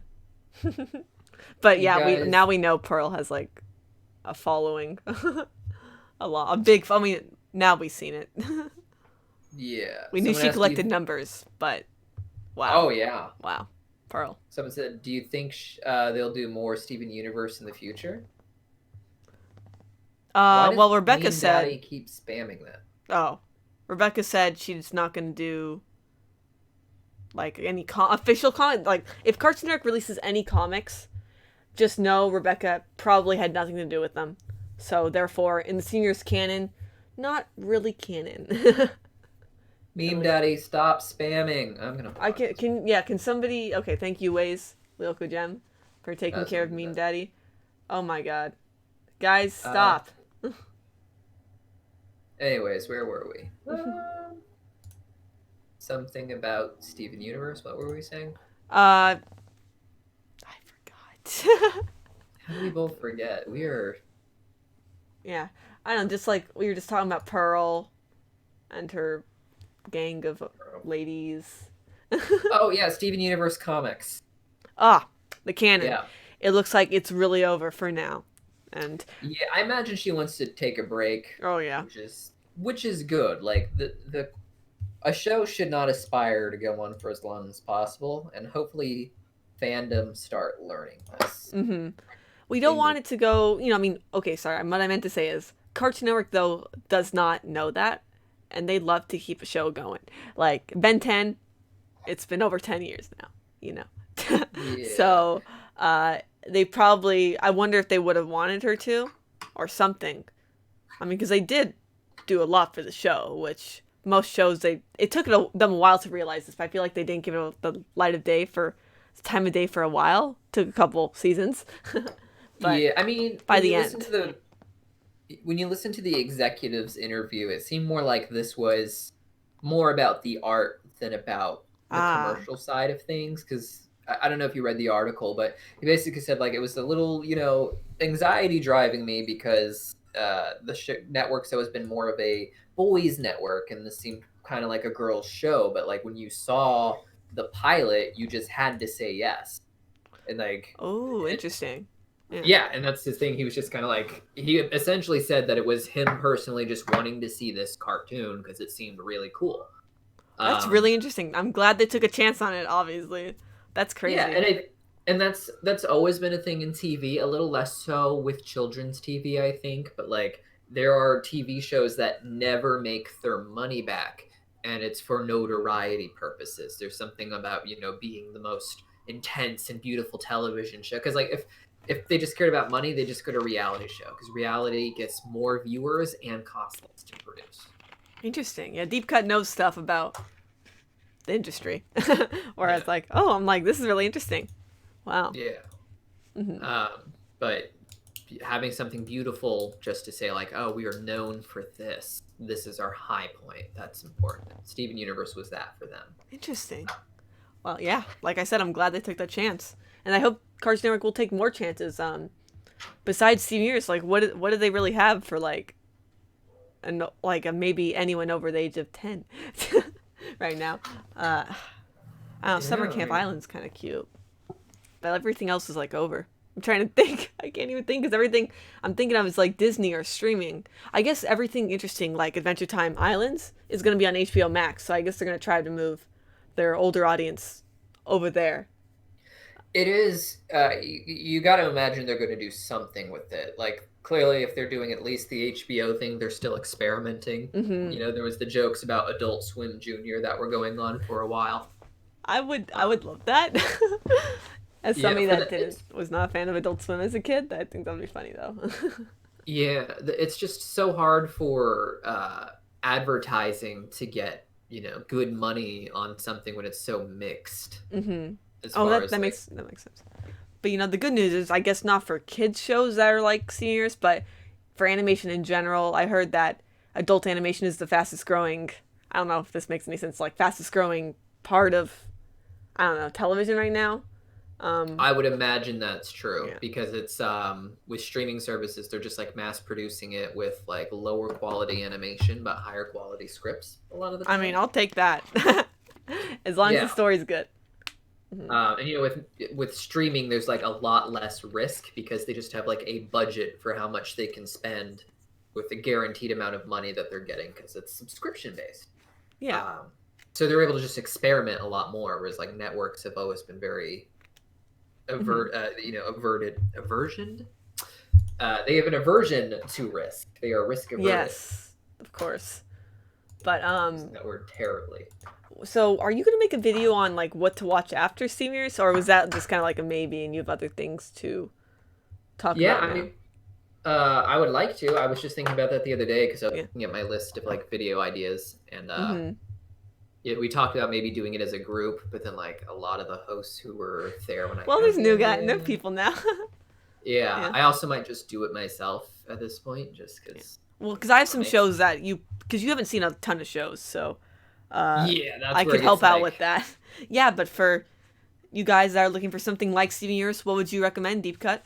But You yeah, guys, we know Pearl has like a following, a big. I mean, now we've seen it. yeah. We knew Someone she asked, do collected you? numbers, but wow, Oh yeah. wow, Pearl. Someone said, do you think they'll do more Steven Universe in the future? Why does Well, Rebecca Meme said, Daddy keep spamming that? oh, Rebecca said she's not gonna do like any official comment. Like, if Cartoon Network releases any comics, just know Rebecca probably had nothing to do with them. So therefore, in the seniors canon, not really canon. Meme Daddy, stop spamming. I'm gonna I pause can this. can somebody okay, thank you Waze, Lyoko Gem, for taking That's care of one Meme that. Daddy. Oh my god. Guys, Uh, stop. anyways, where were we? Something about Steven Universe. What were we saying? I forgot. How do we both forget? We are. Yeah. I don't know, just like we were just talking about Pearl and her gang of ladies. Oh yeah, Steven Universe comics. Ah, the canon. Yeah, It looks like it's really over for now. And yeah. I imagine she wants to take a break, oh yeah. which is good. Like the a show should not aspire to go on for as long as possible, and hopefully fandom start learning this. Mhm. We They don't want need. it to go, I mean, okay, sorry. What I meant to say is Cartoon Network though does not know that and they love to keep a show going. Like Ben 10, it's been over 10 years now, you know. Yeah, So, they probably I wonder if they would have wanted her to or something. I mean, cuz they did do a lot for the show, which most shows it took them a while to realize this, but I feel like they didn't give it the light of day for time of day for a while. Took a couple seasons. But yeah. I mean, by the end. when you listen to the executives interview, it seemed more like this was more about the art than about the Ah. commercial side of things. Because I don't know if you read the article, but he basically said like it was a little, anxiety driving me because the network's always been more of a boys network, and this seemed kind of like a girls show. But like when you saw the pilot, you just had to say yes, and like Oh, interesting. Yeah. yeah, and that's his thing. He was just kind of like he essentially said that it was him personally just wanting to see this cartoon because it seemed really cool. That's Um, really interesting. I'm glad they took a chance on it, obviously. That's yeah, crazy. and that's always been a thing in TV. A little less so with children's TV, I think, but like there are TV shows that never make their money back, and it's for notoriety purposes. There's something about being the most intense and beautiful television show because like if they just cared about money, they just go to reality show because reality gets more viewers and costs less to produce. Interesting. Yeah, Deepcut knows stuff about the industry. Yeah, Whereas, like, oh, I'm like, this is really interesting. Wow. yeah. Hmm. But having something beautiful just to say like, oh, we are known for this. This is our high point. That's important. Steven Universe was that for them. Interesting. Well, yeah. Like I said, I'm glad they took that chance, and I hope Cartoon Network will take more chances. Besides Steve Years, like, what do they really have for like, maybe anyone over the age of 10 right now? I don't know. Summer Yeah, I Camp mean, Island's kind of cute, but everything else is like over. I'm trying to think. I can't even think because everything I'm thinking of is like Disney or streaming. I guess everything interesting like Adventure Time Islands is going to be on HBO Max, so I guess they're going to try to move their older audience over there. it is. You got to imagine they're going to do something with it. Like clearly, if they're doing at least the HBO thing, they're still experimenting. Hmm. There was the jokes about Adult Swim Junior that were going on for a while. I Uh, would love that. As yeah, somebody for that the didn't it's was not a fan of Adult Swim as a kid, I think that would be funny though. Yeah, it's just so hard for advertising to get good money on something when it's so mixed Hmm. as Oh, far that as like that makes sense. But the good news is, I guess not for kids shows that are like seniors, but for animation in general, I heard that adult animation is the fastest growing. I don't know if this makes any sense. Like fastest growing part of I don't know television right now. I would imagine that's true Yeah. because it's with streaming services, they're just like mass producing it with like lower quality animation but higher quality scripts a lot of the I time. mean, I'll take that. As long as the Yeah. story's good. And you know, with streaming, there's like a lot less risk because they just have like a budget for how much they can spend with a guaranteed amount of money that they're getting because it's subscription based. Yeah. So they're able to just experiment a lot more, whereas like networks have always been very aversioned. They have an aversion to risk. They are risk averted. Yes, of course. But That word terribly. so are you gonna make a video on like what to watch after Steamers, or was that just kind of like a maybe, and you have other things to talk about? Yeah, now? I mean, I would like to. I was just thinking about that the other day because I was looking at my list of like video ideas, and we talked about maybe doing it as a group, but then like a lot of the hosts who were there when I there's new people now. Yeah, I also might just do it myself at this point, just because. Well, because I have some shows that because you haven't seen a ton of shows, so that's I could help out with that. Yeah, but for you guys that are looking for something like Steven Universe, what would you recommend? Deepcut?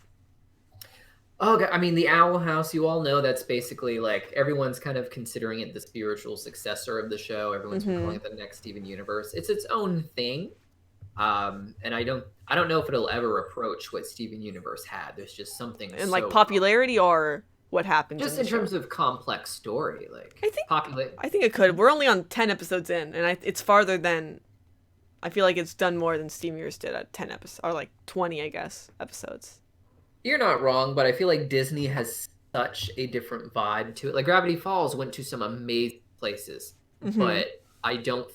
Oh, I mean, the Owl House, you all know that's basically like everyone's kind of considering it the spiritual successor of the show. Everyone's been calling it the next Steven Universe. It's its own thing. And I don't know if it'll ever approach what Steven Universe had. There's just something and like popularity or what happened just in terms of complex story. Like I think it could. We're only on 10 episodes in, and it's farther than I feel like it's done more than Steven Universe did at 10 episodes, or like 20, I guess, episodes. You're not wrong, but I feel like Disney has such a different vibe to it. Like Gravity Falls went to some amazing places, but I don't.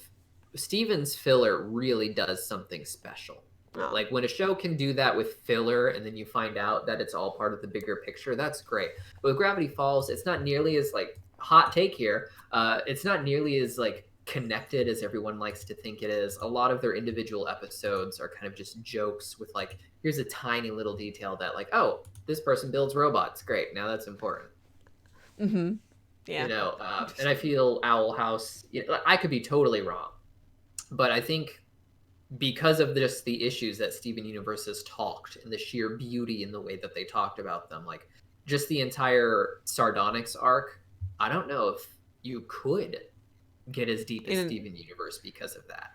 Steven's filler really does something special. Oh. Like when a show can do that with filler, and then you find out that it's all part of the bigger picture, that's great. But with Gravity Falls, it's not nearly as like hot take here. It's not nearly as like connected as everyone likes to think it is. A lot of their individual episodes are kind of just jokes with like, here's a tiny little detail that like, oh, this person builds robots. Great. Now that's important. Yeah. You know, and I feel Owl House, I could be totally wrong, but I think because of just the issues that Steven Universe has talked and the sheer beauty in the way that they talked about them, like just the entire Sardonyx arc, I don't know if you could get as deep as Steven Universe because of that.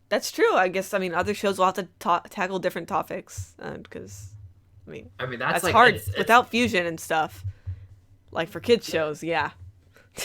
That's true. I guess, I mean, other shows will have to tackle different topics because, I mean that's like, hard without fusion and stuff. Like for kids shows, yeah.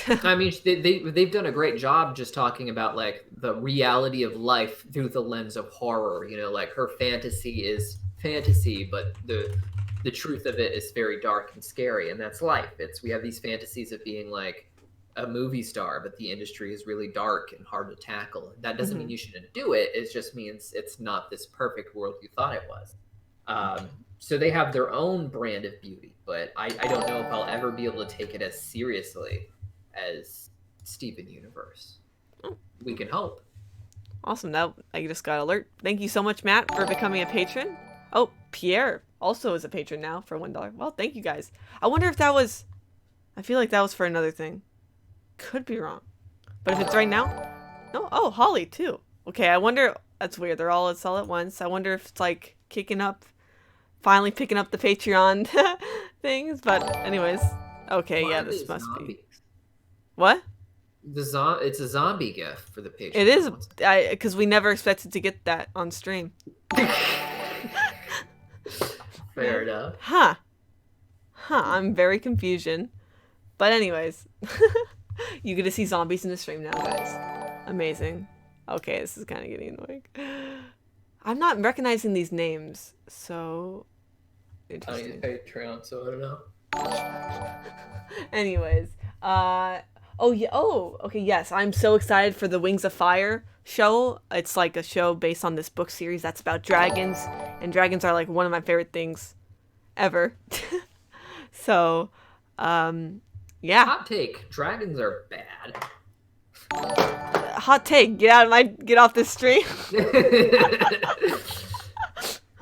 I mean, they've done a great job just talking about like the reality of life through the lens of horror. You know, like her fantasy is fantasy, but the truth of it is very dark and scary, and that's life. We have these fantasies of being like a movie star, but the industry is really dark and hard to tackle. That doesn't mean you shouldn't do it. It just means it's not this perfect world you thought it was. So they have their own brand of beauty, but I don't know if I'll ever be able to take it as seriously as Steven Universe. We can hope. Awesome. Now I just got alert. Thank you so much, Matt, for becoming a patron. Oh, Pierre also is a patron now for $1. Well, thank you guys. I wonder if that was, I feel like that was for another thing. Could be wrong. But if it's right now, no. Oh, Holly too. Okay, I wonder, that's weird. They're all at once. I wonder if it's like finally picking up the Patreon things. But anyways, okay, yeah, this must be. What? It's a zombie gift for the Patreon. It is, because we never expected to get that on stream. Fair enough. Huh. I'm very confusion. But anyways, you get to see zombies in the stream now, guys. Amazing. Okay, this is kind of getting annoying. I'm not recognizing these names, so interesting. I need Patreon, so I don't know. Anyways, oh yeah, okay, yes, I'm so excited for the Wings of Fire show. It's like a show based on this book series that's about dragons, and dragons are like one of my favorite things ever. So, yeah. Hot take: dragons are bad. Hot take: get off this stream.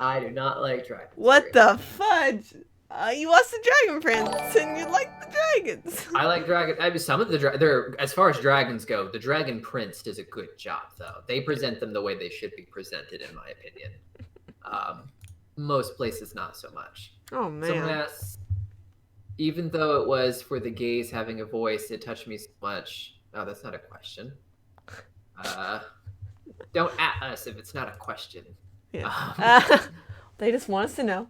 I do not like dragons. What the fudge? You watched the Dragon Prince, and you like the dragons. I like dragons. I mean, some of they're as far as dragons go, the Dragon Prince does a good job, though. They present them the way they should be presented, in my opinion. Most places, not so much. Oh Someone man. asks, even though it was for the gays having a voice, it touched me so much. Oh, that's not a question. Uh, don't at us if it's not a question. Yeah. Um, They just want us to know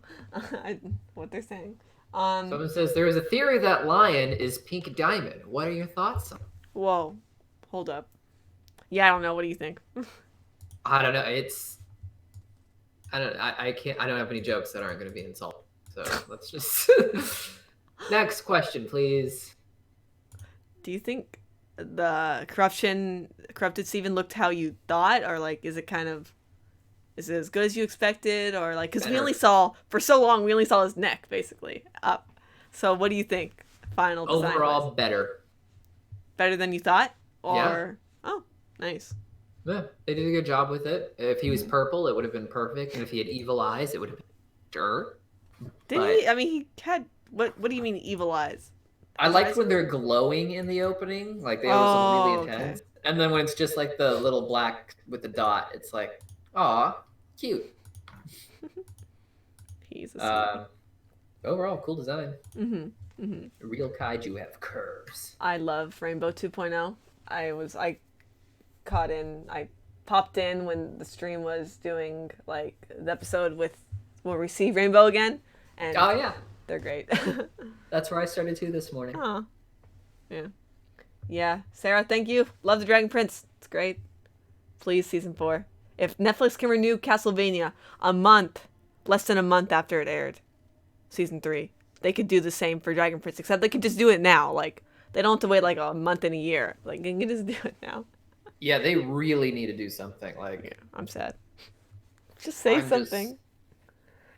what they're saying. Someone says there is a theory that lion is pink diamond. What are your thoughts on? Whoa. Hold up. Yeah, I don't know. What do you think? I don't know. I can't. I don't have any jokes that aren't going to be insulting. So let's just next question, please. Do you think the corrupted Steven looked how you thought, or like, is it as good as you expected, or like, because we only saw for so long, we only saw his neck basically up. So what do you think? Final design Overall, wise? better. Than you thought, Yeah. or oh, nice. Yeah, they did a good job with it. If he was purple, it would have been perfect, and if he had evil eyes, it would have been sure. Did But he? I mean, he had what? What do you mean evil eyes? I His liked eyes? when they're glowing in the opening, like they always look Oh, really okay. intense. And then when it's just like the little black with the dot, it's like, aw, cute. He's a sweetie. Um, Overall, cool design. Mhm. Mhm. Real kaiju have curves. I love Rainbow 2.0. I caught in. I popped in when the stream was doing like the episode with where we see Rainbow again, and Oh yeah, they're great. that's where I started too this morning. Aw. Yeah. Yeah. Sarah, thank you. Love the Dragon Prince. It's great. Please, season 4. If Netflix can renew Castlevania less than a month after it aired, season 3, they could do the same for Dragon Prince, except they could just do it now. Like, they don't have to wait like a month and a year. Like, they can just do it now. Yeah, they really need to do something. Yeah, I'm sad. Just say I'm something.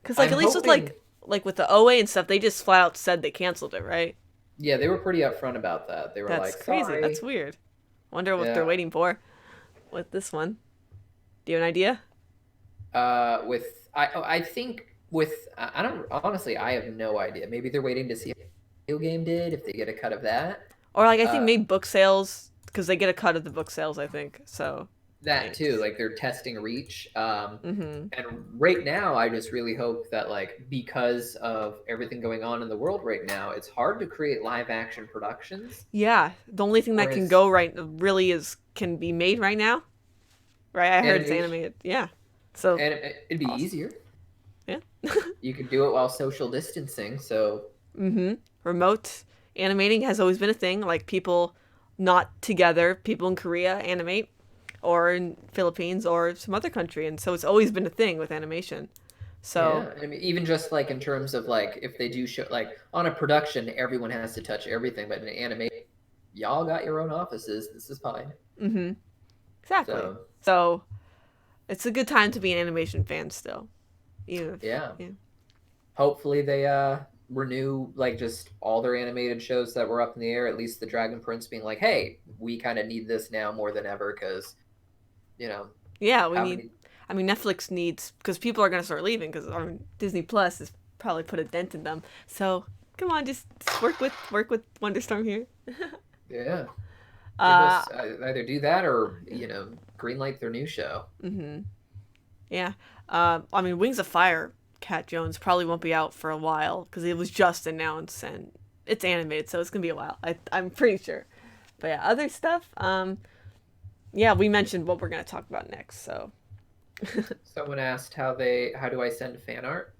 Because, like, I'm at least with, hoping. like with the OA and stuff, they just flat out said they canceled it, right? Yeah, they were pretty upfront about that. They were That's like, crazy. sorry. That's weird. Wonder what they're Yeah. waiting for with this one. Do you have an idea? With I think with I don't honestly I have no idea. Maybe they're waiting to see how the video game did if they get a cut of that. Or, like, I think Uh, maybe book sales, because they get a cut of the book sales, I think. So, that too, thanks. like they're testing reach. Mm-hmm. And right now, I just really hope that like because of everything going on in the world right now, it's hard to create live action productions. Yeah, the only thing that can Whereas go right really can be made right now. Right? I heard it's animation, animated. Yeah. So, and it'd be awesome. easier. Yeah. You could do it while social distancing. So Mm-hmm. Remote animating has always been a thing. Like, people not together, people in Korea animate, or in Philippines, or some other country. And so it's always been a thing with animation. So, yeah, I mean, even just like in terms of like if they do show like on a production, everyone has to touch everything, but in anime, y'all got your own offices. This is fine. mm-hmm. Exactly. So So, it's a good time to be an animation fan still. Even if, yeah, yeah. hopefully they renew like just all their animated shows that were up in the air. At least the Dragon Prince being like, hey, we kind of need this now more than ever because you know Yeah, we how need. many. I mean, Netflix needs because people are gonna start leaving because Disney Plus has probably put a dent in them. So come on, just work with Wonderstorm here. Yeah, give Uh, us either do that or greenlight their new show. mm-hmm. Yeah. I mean, Wings of Fire, Cat Jones probably won't be out for a while because it was just announced and it's animated, so it's gonna be a while. I'm pretty sure. But yeah, other stuff. Yeah, we mentioned what we're gonna talk about next. So. Someone asked how do I send fan art?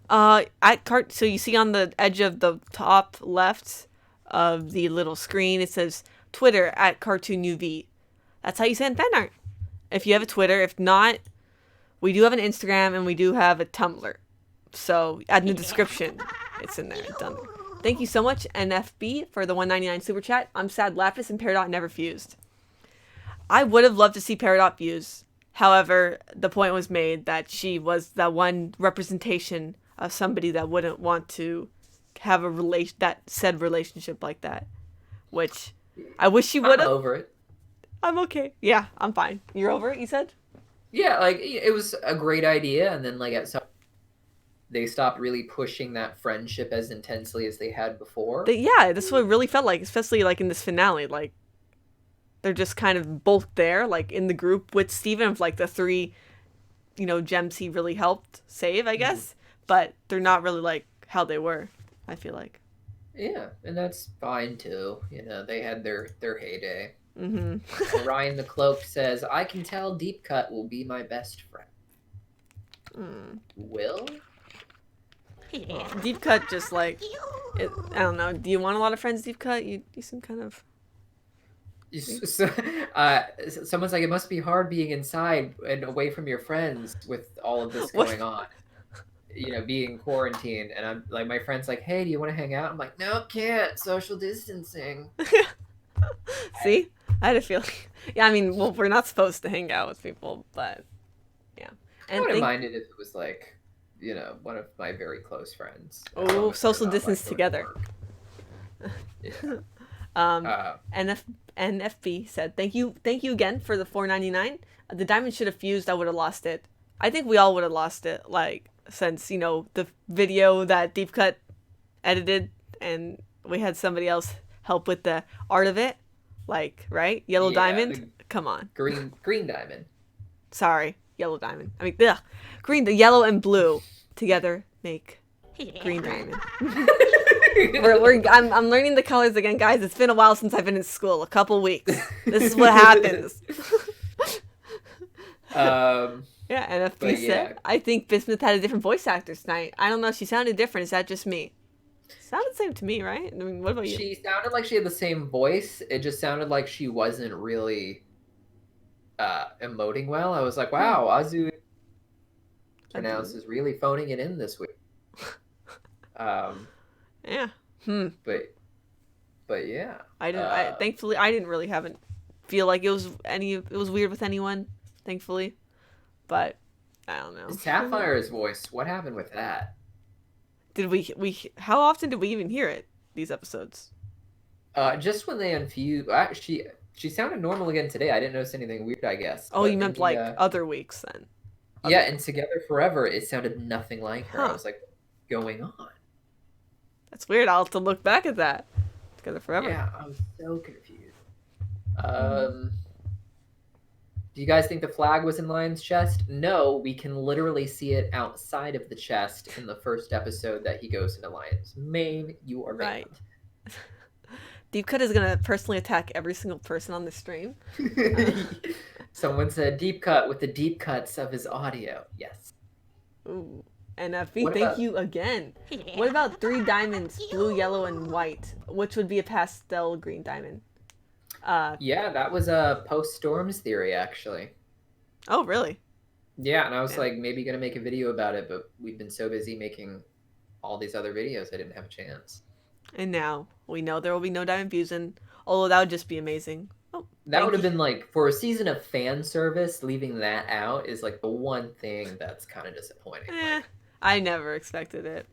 So you see on the edge of the top left of the little screen, it says Twitter at CartoonUV. That's how you send fan art. If you have a Twitter, if not, we do have an Instagram and we do have a Tumblr. So add in the description, it's in there. Done. Thank you so much, NFB, for the $1.99 super chat. I'm sad Lapis and Peridot never fused. I would have loved to see Peridot fuse. However, the point was made that she was that one representation of somebody that wouldn't want to have that said relationship like that. Which I wish she would I'm have. over it. I'm okay. Yeah, I'm fine. You're over it, you said? Yeah, like it was a great idea, and then like at some they stopped really pushing that friendship as intensely as they had before. Yeah, that's what it really felt like, especially like in this finale. Like, they're just kind of both there, like in the group with Steven of like the three gems he really helped save, I guess. But they're not really like how they were, I feel like. Yeah, and that's fine too. They had their heyday. Mm-hmm. Orion the Cloak says, I can tell Deepcut will be my best friend. Will? Deepcut just like, I don't know. Do you want a lot of friends, Deepcut? You seem kind of... Someone's like, it must be hard being inside and away from your friends with all of this going on. Being quarantined. And I'm like, my friend's like, hey, do you want to hang out? I'm like, no, can't. Social distancing. See? I had a feeling. Yeah, I mean, well, we're not supposed to hang out with people, but yeah. And I wouldn't mind it if it was like, one of my very close friends. Oh, social distance together. Yeah. NFB said, thank you again for the $4.99. The diamond should have fused. I would have lost it. I think we all would have lost it, like, since the video that Deepcut edited and we had somebody else help with the art of it, like, right? Yellow diamond. Come on. Green diamond. Sorry, yellow diamond. I mean, the yellow and blue together make green diamond. I'm learning the colors again, guys. It's been a while since I've been in school. A couple weeks. This is what happens. Yeah, NFB said, I think Bismuth had a different voice actor tonight. I don't know. She sounded different. Is that just me? Sounded the same to me, right? I mean, what about you? She sounded like she had the same voice. It just sounded like she wasn't really emoting well. I was like, wow, Azu is really phoning it in this week. Yeah. But yeah. Thankfully I didn't really feel like it was weird with anyone, thankfully. But I don't know. Sapphire's voice, what happened with that? Did we how often did we even hear it these episodes? Just when they unfused. She sounded normal again today. I didn't notice anything weird, I guess. Oh, you meant like other weeks then. Yeah, and Together Forever, it sounded nothing like her. I was like, what's going on? That's weird. I'll have to look back at that. Together Forever. Yeah, I was so confused. Do you guys think the flag was in Lion's chest? No, we can literally see it outside of the chest in the first episode that he goes into Lion's mane. You are right. Deepcut is going to personally attack every single person on the stream. Someone said Deepcut with the deep cuts of his audio. Yes. Ooh. And thank you again. What about 3 diamonds, blue, yellow, and white? Which would be a pastel green diamond? Yeah, that was a post-Storms theory, actually. Oh, really? Yeah, and I was like, maybe going to make a video about it, but we've been so busy making all these other videos, I didn't have a chance. And now we know there will be no diamond fusion, although that would just be amazing. Oh, that would have been like, for a season of fan service, leaving that out is like the one thing that's kind of disappointing. I never expected it.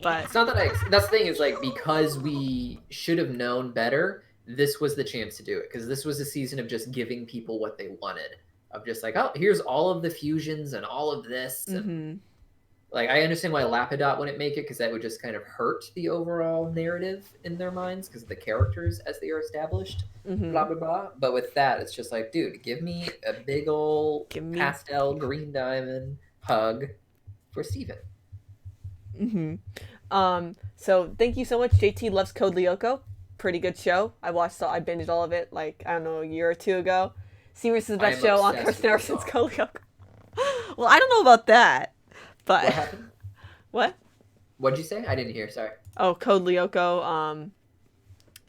But it's not that that's the thing is like, because we should have known better, this was the chance to do it. Because this was a season of just giving people what they wanted. Of just like, oh, here's all of the fusions and all of this. And like, I understand why Lapidot wouldn't make it, because that would just kind of hurt the overall narrative in their minds because of the characters as they are established. Blah, blah, blah. But with that, it's just like, dude, give me a big old pastel green diamond hug for Steven. So thank you so much. JT loves Code Lyoko. Pretty good show. I binged all of it, like, I don't know, a year or two ago. Seamers is the best show on Cartoon Network since Code Lyoko. Well, I don't know about that, but... What happened? What? What'd you say? I didn't hear, sorry. Oh, Code Lyoko.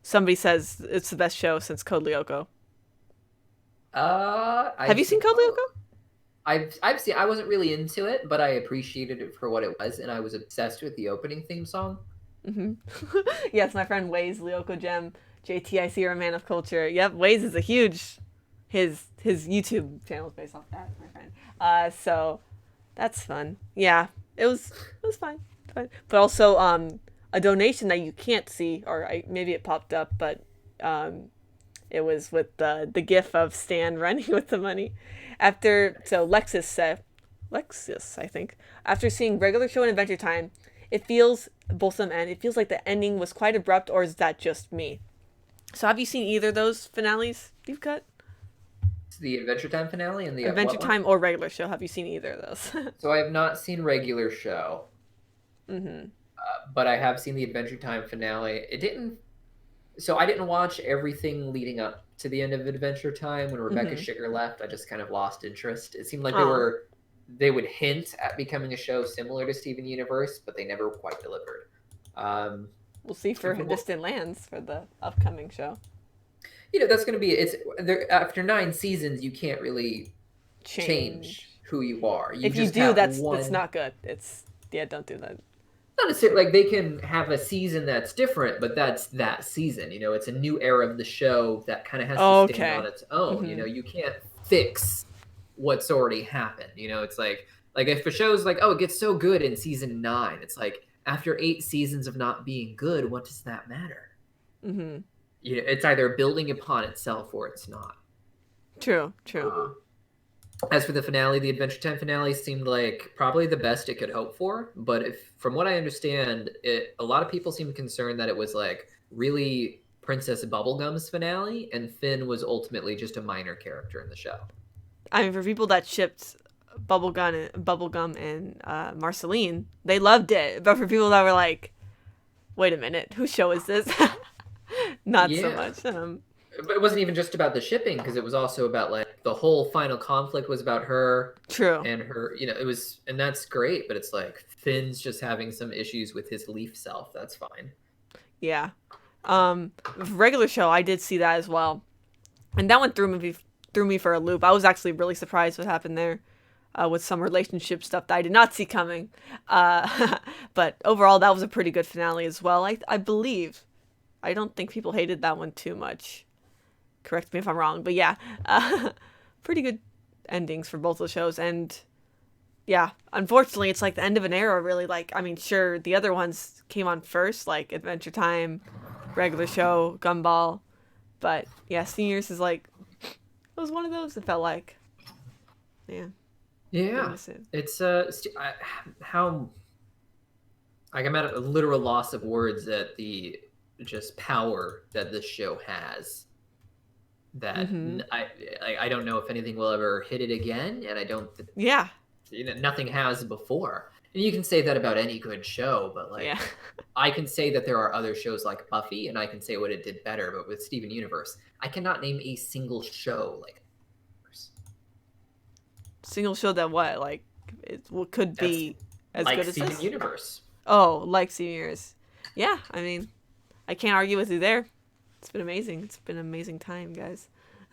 Somebody says it's the best show since Code Lyoko. Have you seen Code Lyoko? I've seen. I wasn't really into it, but I appreciated it for what it was, and I was obsessed with the opening theme song. Yes, my friend Waze, Lyoko Gem, JT, I see you're a man of culture. Yep, Waze is a huge. His YouTube channel is based off that, my friend. So that's fun. Yeah, it was fine. But also a donation that you can't see, or maybe it popped up, but it was with the gif of Stan running with the money. Lexus, I think, after seeing regular show and Adventure Time, it feels like the ending was quite abrupt, or is that just me? So have you seen either of those finales, Deepcut? It's the Adventure Time finale and the Adventure what one? Time or regular show. Have you seen either of those? So I have not seen regular show, Mm-hmm. but I have seen the Adventure Time finale. It didn't. So I didn't watch everything leading up to the end of Adventure Time. When Rebecca Mm-hmm. Sugar left, I just kind of lost interest. It seemed like Oh, they would hint at becoming a show similar to Steven Universe, but they never quite delivered. Um, we'll see for from what, Distant Lands for the upcoming show. that's going to be it's there after 9 seasons. You can't really Change. change who you are. You If you just do, have that's one. not good. It's yeah, don't do that. Not necessarily like they can have a season that's different, but that's that season. It's a new era of the show that kind of has to stand on Okay. its own. Mm-hmm. You can't fix what's already happened. It's like if a show's like, oh, it gets so good in season 9, it's like after 8 seasons of not being good, what does that matter? Mm-hmm. It's either building upon itself or it's not. True. True. As for the finale, the Adventure Time finale seemed like probably the best it could hope for. But from what I understand, a lot of people seemed concerned that it was like really Princess Bubblegum's finale, and Finn was ultimately just a minor character in the show. I mean, for people that shipped Bubblegum and Marceline, they loved it. But for people that were like, "Wait a minute, whose show is this?" Not so Yeah. much. But it wasn't even just about the shipping, because it was also about like the whole final conflict was about her True. and her, it was, and that's great, but it's like Finn's just having some issues with his leaf self. That's fine. Yeah. Regular show, I did see that as well, and that one threw me for a loop. I was actually really surprised what happened there, with some relationship stuff that I did not see coming. But overall, that was a pretty good finale as well. I believe. I don't think people hated that one too much. Correct me if I'm wrong, but yeah, pretty good endings for both of the shows. And yeah, unfortunately, it's like the end of an era. Really, like I mean, sure, the other ones came on first, like Adventure Time, regular show, Gumball, but yeah, Seniors is like it was one of those. It felt like, yeah, Yeah. It's how like I'm at a literal loss of words at the just power that this show has. That Mm-hmm. I don't know if anything will ever hit it again, and I don't. Yeah. Nothing has before. And you can say that about any good show, but like Yeah. I can say that there are other shows like Buffy, and I can say what it did better. But with Steven Universe, I cannot name a single show like. Single show that what like it could That's be as like good as Steven this. Universe. Oh, like Seniors. Yeah, I mean, I can't argue with you there. It's been amazing. It's been an amazing time, guys.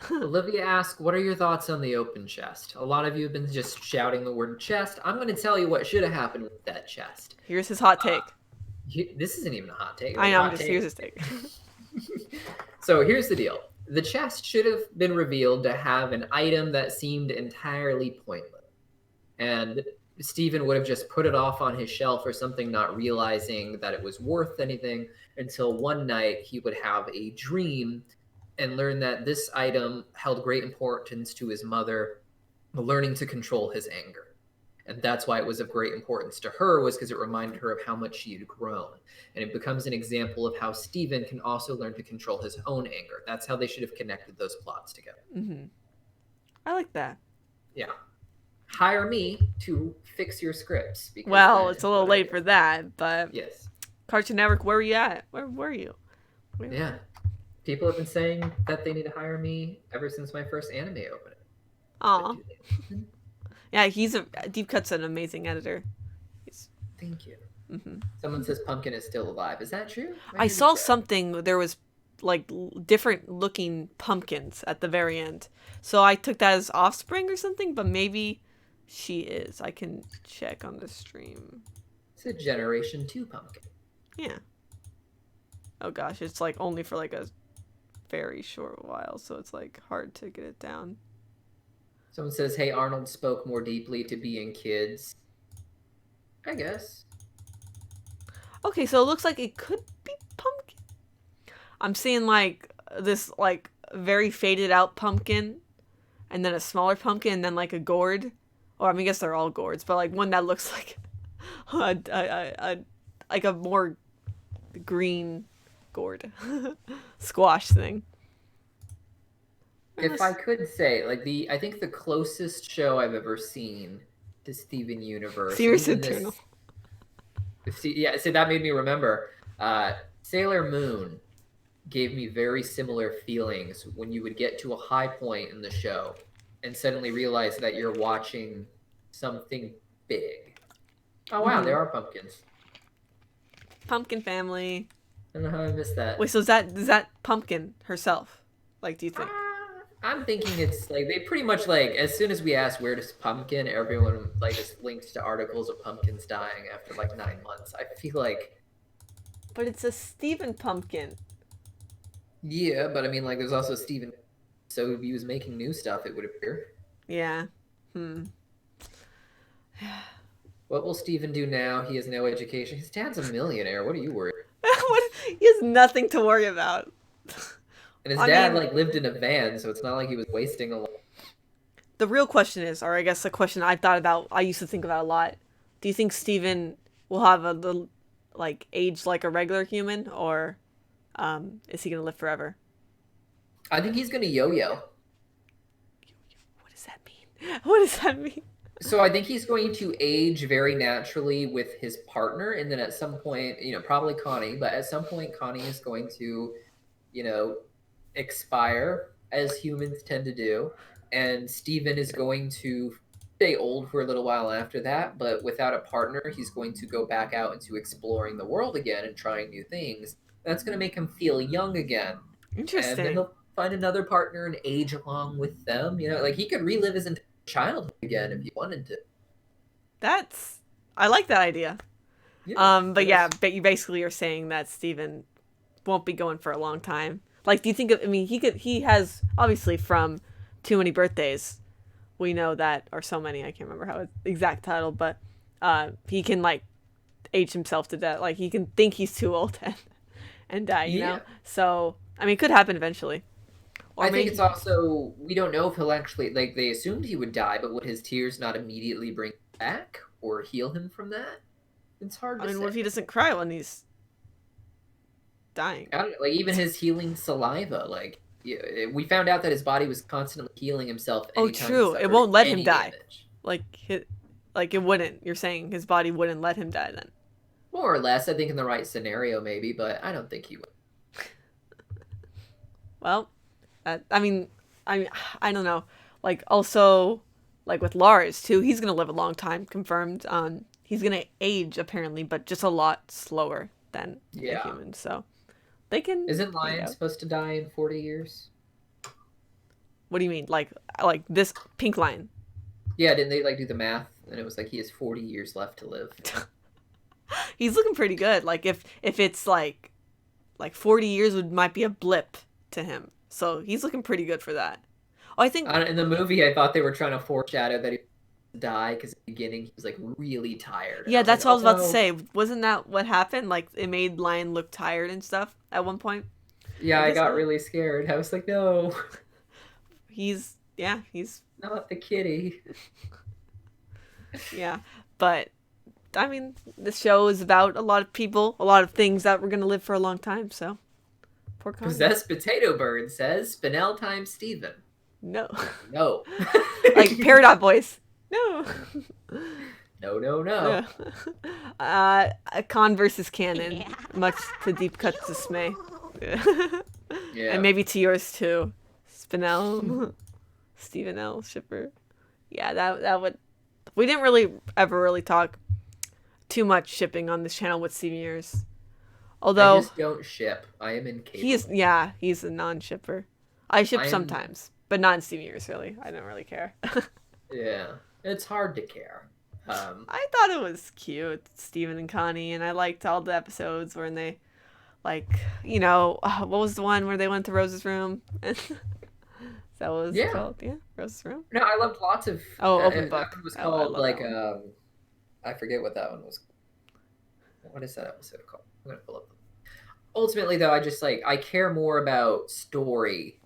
Olivia asked, "What are your thoughts on the open chest?" A lot of you have been just shouting the word chest. I'm going to tell you what should have happened with that chest. Here's his hot take. This isn't even a hot take. I know. Hot Just take. here's his take. So here's the deal. The chest should have been revealed to have an item that seemed entirely pointless. And Steven would have just put it off on his shelf or something, not realizing that it was worth anything, until one night he would have a dream and learn that this item held great importance to his mother, learning to control his anger. And that's why it was of great importance to her, was because it reminded her of how much she had grown. And it becomes an example of how Steven can also learn to control his own anger. That's how they should have connected those plots together. Mm-hmm. I like that. Yeah. Hire me to fix your scripts. Well, it's a little late for that, but yes. Cartoon Network, where were you at? Where were you? Yeah. People have been saying that they need to hire me ever since my first anime opening. Aw. Yeah, Deepcut's an amazing editor. Thank you. Mm-hmm. Someone says Pumpkin is still alive. Is that true? I saw something. There was like different looking pumpkins at the very end, so I took that as offspring or something. But maybe she is. I can check on the stream. It's a Generation 2 pumpkin. Yeah. Oh gosh, it's like only for like a very short while, so it's like hard to get it down. Someone says, "Hey, Arnold spoke more deeply to being kids." I guess. Okay, so it looks like it could be pumpkin. I'm seeing like this like very faded out pumpkin, and then a smaller pumpkin, and then like a gourd. Or I mean, I guess they're all gourds, but like one that looks like like a more green gourd squash thing. if I could say, like I think the closest show I've ever seen to Steven Universe, and Serious even Internal. this, yeah, so that made me remember. Sailor Moon gave me very similar feelings when you would get to a high point in the show and suddenly realize that you're watching something big. Oh wow, Mm-hmm. there are pumpkins. Pumpkin family. I don't know how I missed that. Wait, so is that Pumpkin herself? Like, do you think? I'm thinking it's like they pretty much like as soon as we ask where does pumpkin, everyone like just links to articles of pumpkins dying after like 9 months. I feel like But it's a Steven Pumpkin. yeah, but I mean like there's also Steven. So if he was making new stuff, it would appear. Yeah. Hmm. What will Steven do now? He has no education. His dad's a millionaire. What are you worried? He has nothing to worry about. And his I dad mean, like lived in a van, so it's not like he was wasting a lot. the real question is, or I guess the question I thought about, I used to think about a lot. Do you think Steven will have a little, like, age like a regular human, or is he gonna live forever? I think he's gonna yo-yo. What does that mean? What does that mean? So I think he's going to age very naturally with his partner, and then at some point, probably Connie, but at some point Connie is going to, you know, expire as humans tend to do, and Steven is going to stay old for a little while after that, but without a partner, he's going to go back out into exploring the world again and trying new things. That's going to make him feel young again, and then Interesting. he'll find another partner and age along with them. Like he could relive his entire childhood again if he wanted to. I like that idea. Yeah, But yeah, but you basically are saying that Steven won't be going for a long time. Like, do you think I mean, he has, obviously, from Too Many Birthdays, we know that, or so many, I can't remember how it's exact title, but he can, like, age himself to death. Like, he can think he's too old and die, you know? yeah. So, I mean, it could happen eventually. Or I think maybe, it's also we don't know if he'll actually like they assumed he would die, but would his tears not immediately bring him back or heal him from that? It's hard I to mean, say. what if he doesn't cry when he's dying? I don't, like even his healing saliva, like yeah, we found out that his body was constantly healing himself Oh, anytime he true. It suffered won't let him any die. damage. Like, it wouldn't. You're saying his body wouldn't let him die then. More or less, I think in the right scenario, maybe, but I don't think he would. Well, I don't know. Like, also, like with Lars too, he's gonna live a long time, confirmed. He's gonna age apparently, but just a lot slower than a Yeah. human. So they can. Isn't Wait Lion out. supposed to die in 40 years? What do you mean? Like this pink line? Yeah, didn't they like do the math? And it was like he has 40 years left to live. He's looking pretty good. Like if it's like 40 years might be a blip to him. So he's looking pretty good for that. Oh, I think In the movie, I thought they were trying to foreshadow that he would die because at the beginning he was like really tired. And yeah, I was like, that's what I oh was about to no. say. Wasn't that what happened? Like it made Lion look tired and stuff at one point. Yeah, I I guess got not. really scared. I was like, no, He's not the kitty. yeah. But I mean, this show is about a lot of people, a lot of things that we're gonna live for a long time. So poor Connie. Possessed Potato Bird says Spinel times Steven. No, No. like Peridot voice. No. No, no, no. A Con versus Canon, Yeah. much to Deepcut's dismay, Yeah. and maybe to yours too, Spinel, Stephen L. Shipper. Yeah, that would. We didn't ever really talk too much shipping on this channel with seniors. I Although just don't ship. I am incapable. he's a non-shipper. I ship I am- sometimes, but not in seniors really. I don't really care. Yeah. It's hard to care. I thought it was cute, Steven and Connie, and I liked all the episodes when they, like, what was the one where they went to Rose's room? That was Yeah. called, yeah, Rose's room. No, I loved lots of. Oh, Open That Book. one was Oh, I called love like that I forget what that one was. What is that episode called? I'm gonna pull up. Ultimately, though, I just I care more about story,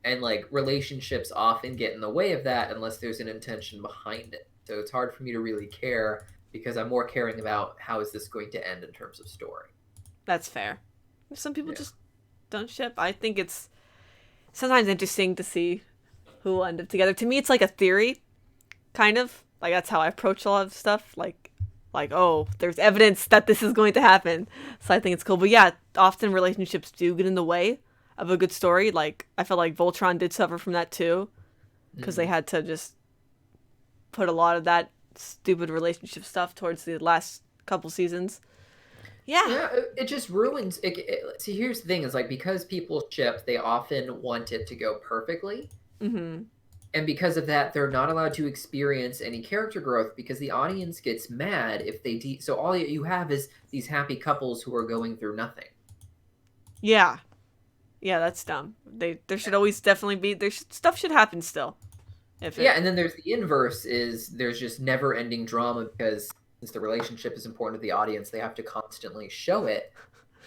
and like relationships often get in the way of that unless there's an intention behind it. So it's hard for me to really care because I'm more caring about how is this going to end in terms of story. That's fair. Some people Yeah. just don't ship. I think it's sometimes interesting to see who will end up together. To me, it's like a theory, kind of. Like, that's how I approach a lot of stuff. Like, oh, there's evidence that this is going to happen. So I think it's cool. But yeah, often relationships do get in the way of a good story. Like, I felt like Voltron did suffer from that too. Because they had to just put a lot of that stupid relationship stuff towards the last couple seasons. Yeah, it just ruins see, here's the thing, is like, because people ship, they often want it to go perfectly. Mm-hmm. And because of that, they're not allowed to experience any character growth because the audience gets mad if they so all you have is these happy couples who are going through nothing. Yeah. Yeah, that's dumb. There should always definitely be stuff should happen still. And then there's the inverse, is there's just never ending drama because since the relationship is important to the audience, they have to constantly show it.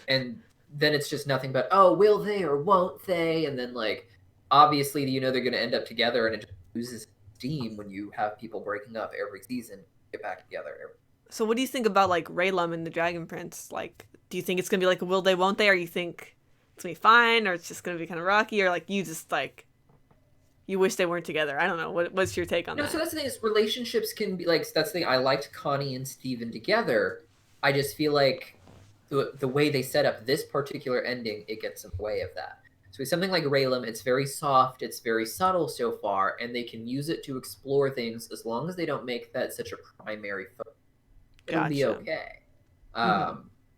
And then it's just nothing but, oh, will they or won't they? And then, like, obviously, you know, they're going to end up together, and it just loses steam when you have people breaking up every season, get back together. So what do you think about, like, Raylum and the Dragon Prince? Like, do you think it's going to be like a will they, won't they? Or you think it's going to be fine? Or it's just going to be kind of rocky? Or, like, you just, like, you wish they weren't together? I don't know. What's your take on that? So that's the thing, is relationships can be, like, that's the thing. I liked Connie and Steven together. I just feel like the way they set up this particular ending, it gets in the way of that. So with something like Raylum, it's very soft, it's very subtle so far, and they can use it to explore things as long as they don't make that such a primary focus. It'll be okay.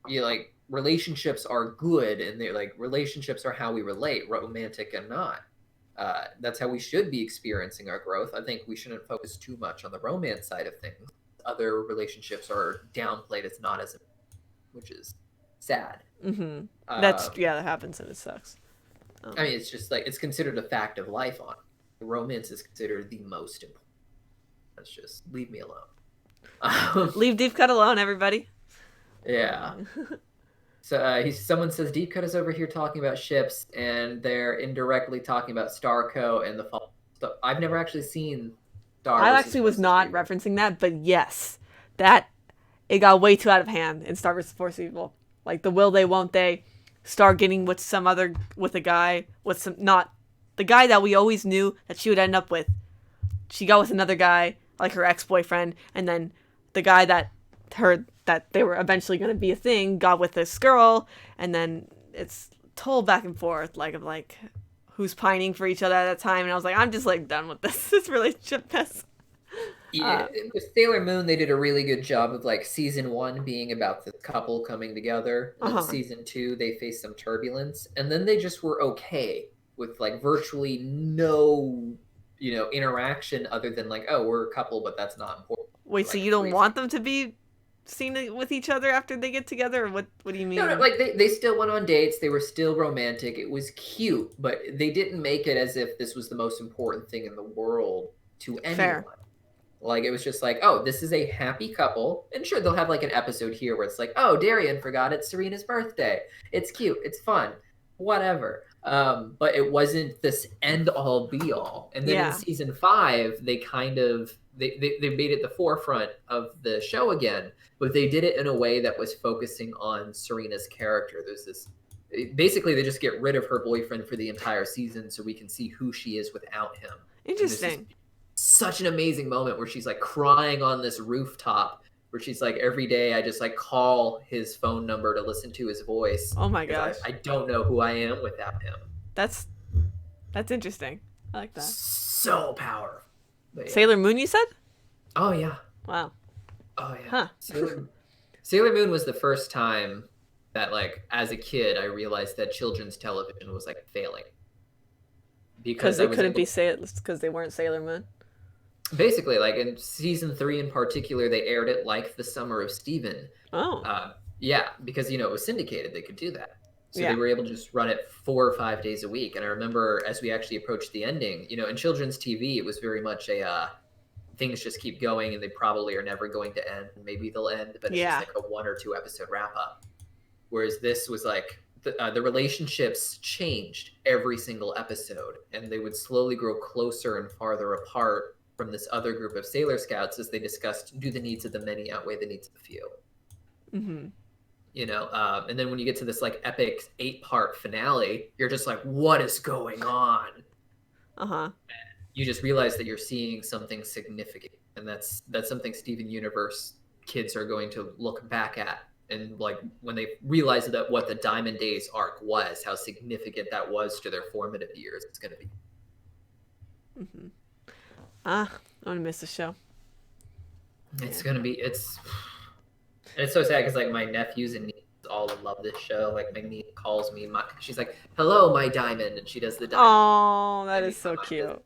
You like, relationships are good, and they're like, relationships are how we relate, romantic and not. That's how we should be experiencing our growth. I think we shouldn't focus too much on the romance side of things. Other relationships are downplayed as not as, which is sad. Mm-hmm. That happens and it sucks. I mean, it's just like, it's considered a fact of life on. Romance is considered the most important. Let's just leave me alone. Leave Deepcut alone, everybody. Yeah. So someone says Deepcut is over here talking about ships, and they're indirectly talking about Starco and the fall. So I've never actually seen Star. I actually was not referencing that, but yes, it got way too out of hand in Star vs. Force Evil. Like the will they, won't they, Star getting with a guy with some, not the guy that we always knew that she would end up with. She got with another guy, like her ex-boyfriend, and then the guy that they were eventually going to be a thing got with this girl, and then it's told back and forth, like who's pining for each other at that time, and I was like, I'm just like done with this relationship mess. Yeah, with Sailor Moon, they did a really good job of, like, season 1 being about the couple coming together. And then season 2, they faced some turbulence, and then they just were okay with, like, virtually no, interaction other than, like, oh, we're a couple, but that's not important. Wait, so you don't want them to be seen with each other after they get together? Or what do you mean? No, like, they still went on dates. They were still romantic. It was cute, but they didn't make it as if this was the most important thing in the world to anyone. Fair. Like, it was just like, oh, this is a happy couple. And sure, they'll have, like, an episode here where it's like, oh, Darian forgot it's Serena's birthday. It's cute. It's fun. Whatever. But it wasn't this end-all, be-all. And then in season 5, they kind of, they made it the forefront of the show again. But they did it in a way that was focusing on Serena's character. There's this, basically, they just get rid of her boyfriend for the entire season so we can see who she is without him. Interesting. Such an amazing moment where she's like crying on this rooftop, where she's like, every day I just like call his phone number to listen to his voice. Oh my gosh. I don't know who I am without him. That's interesting. I like that. So powerful. Yeah. Sailor Moon, you said? Oh yeah. Wow. Oh yeah. Huh. Sailor Moon was the first time that, like, as a kid, I realized that children's television was like failing. Because they couldn't be because they weren't Sailor Moon. Basically, like in season 3 in particular, they aired it like the Summer of Steven. Oh. Yeah, because, it was syndicated. They could do that. So they were able to just run it 4 or 5 days a week. And I remember as we actually approached the ending, in children's TV, it was very much a things just keep going and they probably are never going to end. Maybe they'll end, but it's just like a 1 or 2 episode wrap up. Whereas this was like the relationships changed every single episode, and they would slowly grow closer and farther apart from this other group of Sailor Scouts as they discussed, do the needs of the many outweigh the needs of the few? Mm-hmm. And then when you get to this like epic 8-part finale, you're just like, what is going on? Uh-huh. You just realize that you're seeing something significant, and that's something Steven Universe kids are going to look back at, and like when they realize that what the Diamond Days arc was, how significant that was to their formative years, it's going to be. Mm-hmm. I'm gonna miss the show. It's going to be it's so sad because like my nephews and nieces all love this show. Like my niece calls me, she's like, "Hello, my diamond," and she does the diamond. Oh, that is so cute.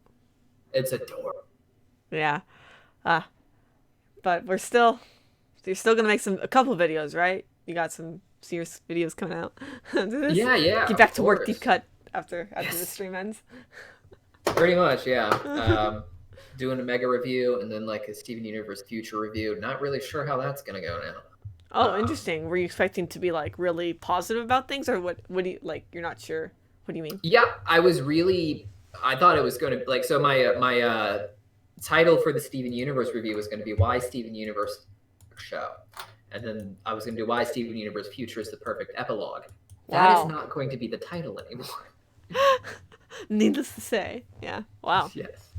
It's adorable. Yeah. But you're still gonna make a couple videos, right? You got some serious videos coming out. Yeah. Get back to work, Deepcut after the stream ends. Pretty much, yeah. Doing a mega review and then like a Steven Universe future review. Not really sure how that's gonna go now. Oh, interesting. Were you expecting to be like really positive about things, or what? What do you like? You're not sure. What do you mean? Yeah, I thought it was going to like so my title for the Steven Universe review was going to be why Steven Universe show, and then I was going to do why Steven Universe future is the perfect epilogue. That is not going to be the title anymore. Needless to say, yeah. Wow. Yes.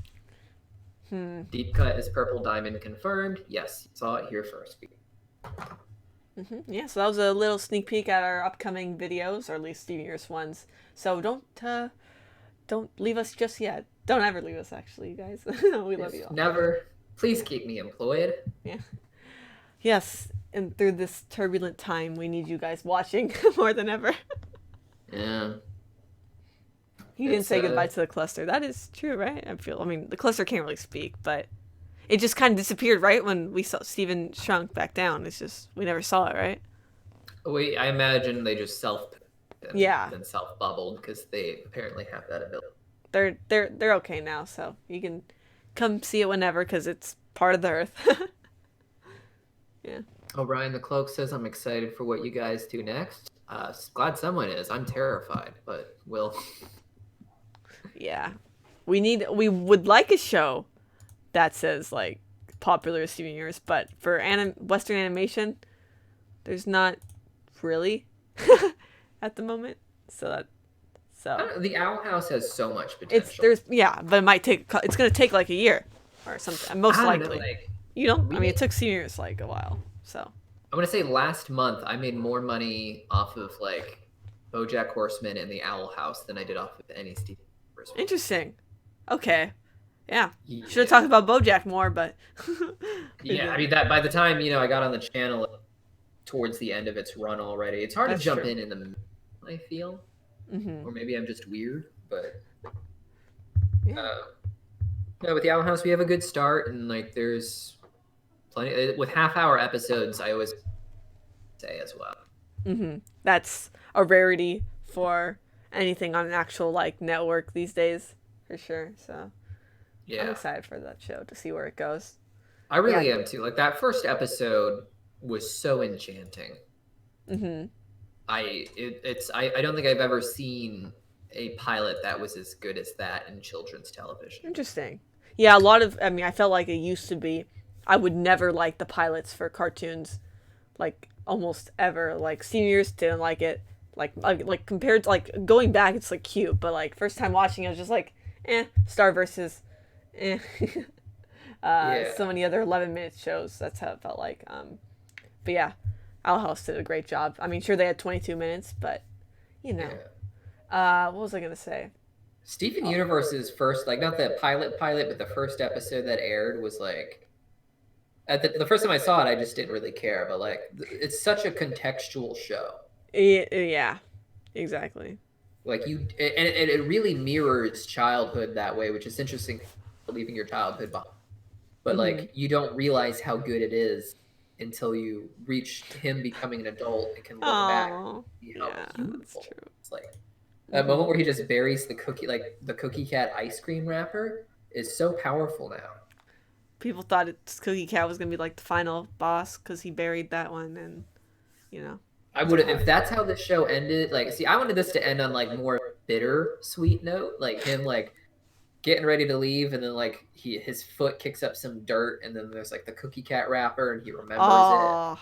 Deep Cut is Purple Diamond confirmed. Yes, you saw it here first. Yeah, so that was a little sneak peek at our upcoming videos, or at least Steven Universe ones. So don't leave us just yet. Don't ever leave us, actually, you guys. We love you all. Never. Please keep me employed. Yeah. Yes, and through this turbulent time, we need you guys watching more than ever. Yeah. He didn't say goodbye to the cluster. That is true, right? I mean, the cluster can't really speak, but it just kind of disappeared right when we saw Steven shrunk back down. It's just, we never saw it, right? I imagine they just and self-bubbled because they apparently have that ability. They're okay now, so you can come see it whenever because it's part of the Earth. Yeah. O'Brien the Cloak says, I'm excited for what you guys do next. Glad someone is. I'm terrified, but we'll... Yeah. We would like a show that says, like, popular Steven Universe, but for Western animation, there's not really at the moment. So the Owl House has so much potential. But it might take. It's gonna take like a year or something. Most likely. I mean, it took Steven Universe like a while. So I'm gonna say last month I made more money off of like BoJack Horseman and the Owl House than I did off of any Steven Universe. Interesting. Okay. Yeah. Should have talked about BoJack more, but yeah, I mean that by the time I got on the channel towards the end of its run already, it's hard to jump in the middle, I feel. Or maybe I'm just weird, but no, with the Owl House we have a good start, and like there's plenty with half-hour episodes. I always say as well. That's a rarity for anything on an actual like network these days, for sure. So yeah, I'm excited for that show to see where it goes. I really am too. Like that first episode was so enchanting. I don't think I've ever seen a pilot that was as good as that in children's television. Interesting. Yeah, I felt like it used to be. I would never like the pilots for cartoons, like almost ever. Like seniors didn't like it. Like compared to like going back, it's like cute, but like first time watching, I was just like, Star versus, so many other 11-minute shows. That's how it felt like. But yeah, Owl House did a great job. I mean, sure they had 22 minutes, but what was I gonna say? Steven Universe's first, like not the pilot, but the first episode that aired was like. The first time I saw it, I just didn't really care, but like it's such a contextual show. Yeah, exactly. Like it really mirrors childhood that way, which is interesting, leaving your childhood behind. But like you don't realize how good it is until you reach him becoming an adult and can look back and see how beautiful. It's like that moment where he just buries the cookie cat ice cream wrapper is so powerful now. People thought Cookie Cat was gonna be like the final boss because he buried that one, and I would have, if that's how the show ended. Like, see, I wanted this to end on like more bitter sweet note, like him like getting ready to leave, and then like his foot kicks up some dirt, and then there's like the Cookie Cat wrapper, and he remembers it.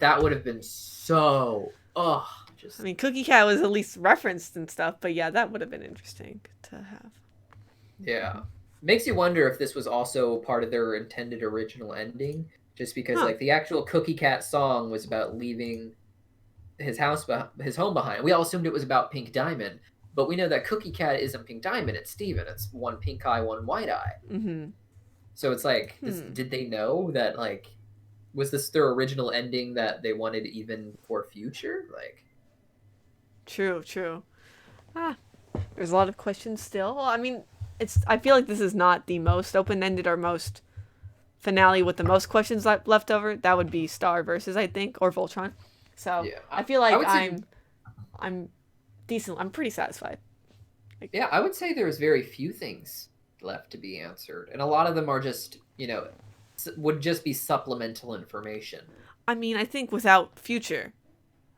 That would have been so. Oh, just. I mean, Cookie Cat was at least referenced and stuff, but yeah, that would have been interesting to have. Yeah. Makes you wonder if this was also part of their intended original ending, just because Huh. like the actual Cookie Cat song was about leaving his his home behind. We all assumed it was about Pink Diamond, but we know that Cookie Cat isn't Pink Diamond, it's Steven. It's one pink eye, one white eye. Mm-hmm. So it's like did they know that, like, was this their original ending that they wanted even for future? Like, True. Ah, there's a lot of questions still. I mean, I feel like this is not the most open-ended or most finale with the most questions left over. That would be Star versus, I think, or Voltron. So yeah, I feel like say, I'm decent. I'm pretty satisfied. Like, yeah, I would say there's very few things left to be answered, and a lot of them are just, would just be supplemental information. I mean, I think without Future,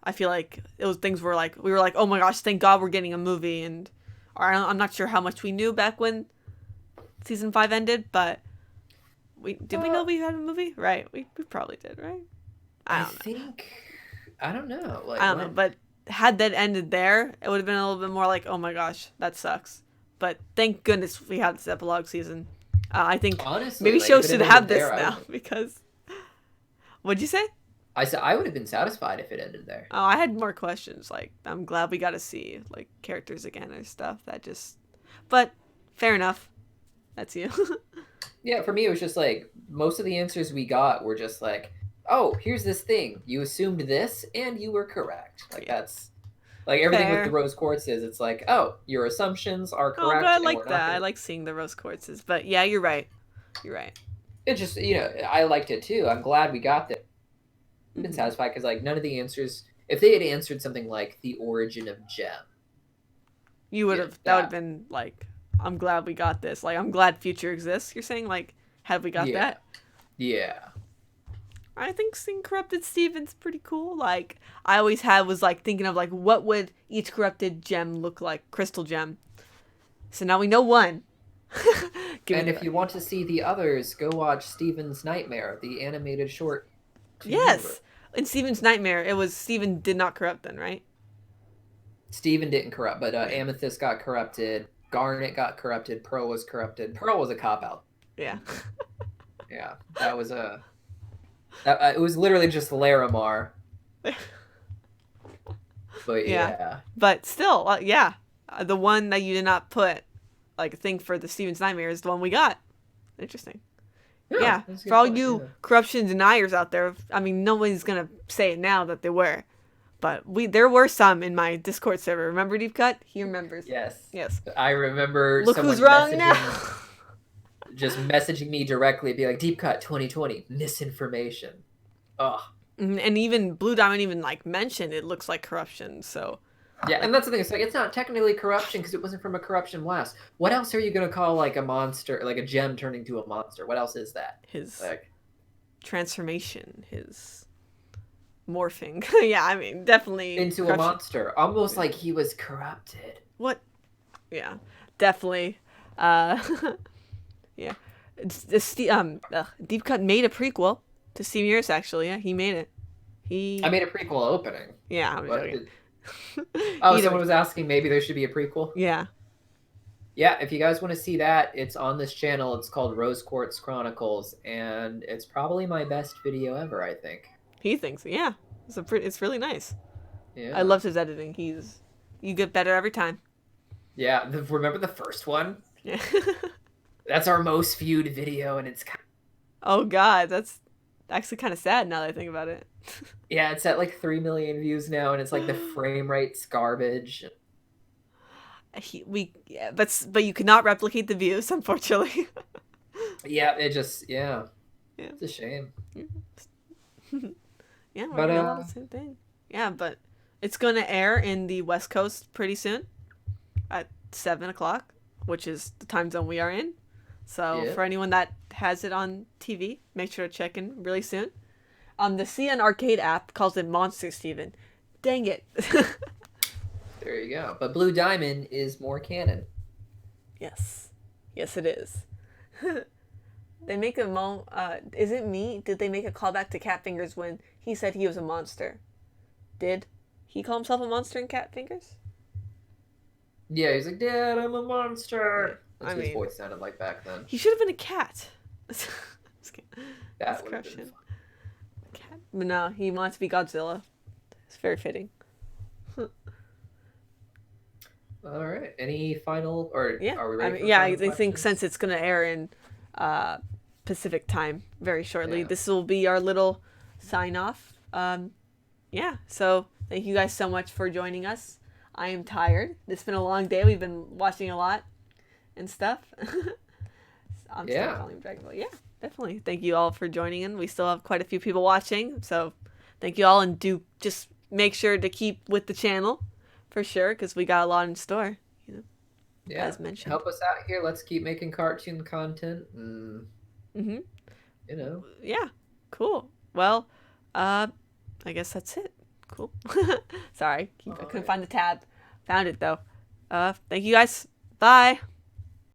I feel like it was things were like we were like, oh my gosh, thank God we're getting a movie, and I'm not sure how much we knew back when season 5 ended, but we know we had a movie, right? We probably did, right? I don't know. Like, I don't know, but had that ended there, it would have been a little bit more like, oh my gosh, that sucks. But thank goodness we had this epilogue season. I think honestly, maybe like, shows should have this now because. What'd you say? I said I would have been satisfied if it ended there. Oh, I had more questions. Like, I'm glad we got to see like characters again and stuff. But fair enough. That's you. Yeah, for me it was just like most of the answers we got were just like, oh, here's this thing. You assumed this and you were correct. Like, that's like everything with the rose quartzes. It's like, oh, your assumptions are correct. Oh, but I like that. I like seeing the rose quartzes. But yeah, you're right. It just, I liked it too. I'm glad we got there. I've been satisfied because like none of the answers. If they had answered something like the origin of Gem, you would have. That would have been like, I'm glad we got this. Like, I'm glad Future exists. You're saying, like, had we got that? Yeah. I think seeing Corrupted Steven's pretty cool. Like, I always was like thinking of like what would each corrupted gem look like, crystal gem. So now we know one. And if you want to see the others, go watch Steven's Nightmare, the animated short. Yes, in Steven's Nightmare, it was Steven did not corrupt then, right? Steven didn't corrupt, but Amethyst got corrupted. Garnet got corrupted. Pearl was corrupted. Pearl was a cop-out. Yeah. Yeah, that was it was literally just Larimar. But yeah. But still, the one that you did not put, like, a thing for the Steven's Nightmare is the one we got. Interesting. Yeah. For all you corruption deniers out there, I mean, nobody's gonna say it now that they were. But there were some in my Discord server. Remember Deepcut? He remembers. Yes. Yes. I remember. Look who's wrong now. Just messaging me directly, be like, Deepcut 2020 misinformation. Ugh. And even Blue Diamond even like mentioned it looks like corruption. So. Yeah, and that's the thing. It's like it's not technically corruption because it wasn't from a corruption blast. What else are you gonna call like a monster, like a gem turning to a monster? What else is that? His like transformation, his morphing. Yeah, I mean, definitely into a monster, almost like he was corrupted. What? Yeah, definitely. Yeah, Deepcut made a prequel to Steven Universe. Actually, yeah, he made it. I made a prequel opening. Yeah, I'm joking. Someone was asking maybe there should be a prequel. Yeah. Yeah, if you guys want to see that, it's on this channel. It's called Rose Quartz Chronicles, and it's probably my best video ever, I think. He thinks, yeah. It's really nice. Yeah. I loved his editing. You get better every time. Yeah, remember the first one? Yeah. That's our most viewed video, and it's oh god, that's actually kind of sad now that I think about it. Yeah, it's at like 3 million views now, and it's like the frame rate's garbage. But you could not replicate the views, unfortunately. Yeah, it's a shame. Yeah, we're doing the same thing. Yeah, but it's gonna air in the West Coast pretty soon, at 7:00, which is the time zone we are in. So for anyone that has it on TV, make sure to check in really soon. The CN Arcade app calls it Monster Steven. Dang it. There you go. But Blue Diamond is more canon. Yes. Yes, it is. They make a is it me? Did they make a callback to Cat Fingers when he said he was a monster? Did he call himself a monster in Cat Fingers? Yeah, he's like, Dad, I'm a Yeah. monster. That's I what his mean, voice sounded like back then. he should have been a cat. Just That would have been crushing. fun. Cat. But no, he wants to be Godzilla. It's very fitting. All right. Any final, or Yeah. are we I ready mean, for yeah, final I think questions? since it's going to air in Pacific time very shortly, Yeah. this will be our little sign off. Yeah, so thank you guys so much for joining us. I am tired. It's been a long day. We've been watching a lot and stuff. I'm still Yeah. calling him Dragon Ball. Yeah, definitely. Thank you all for joining in. We still have quite a few people watching, so thank you all, and do just make sure to keep with the channel for sure, because we got a lot in store, Yeah. as mentioned. Help us out here. Let's keep making cartoon content. And, Mm-hmm. Yeah, cool. Well, I guess that's it. Cool. Sorry, I couldn't find the tab. Found it though. Thank you guys. Bye.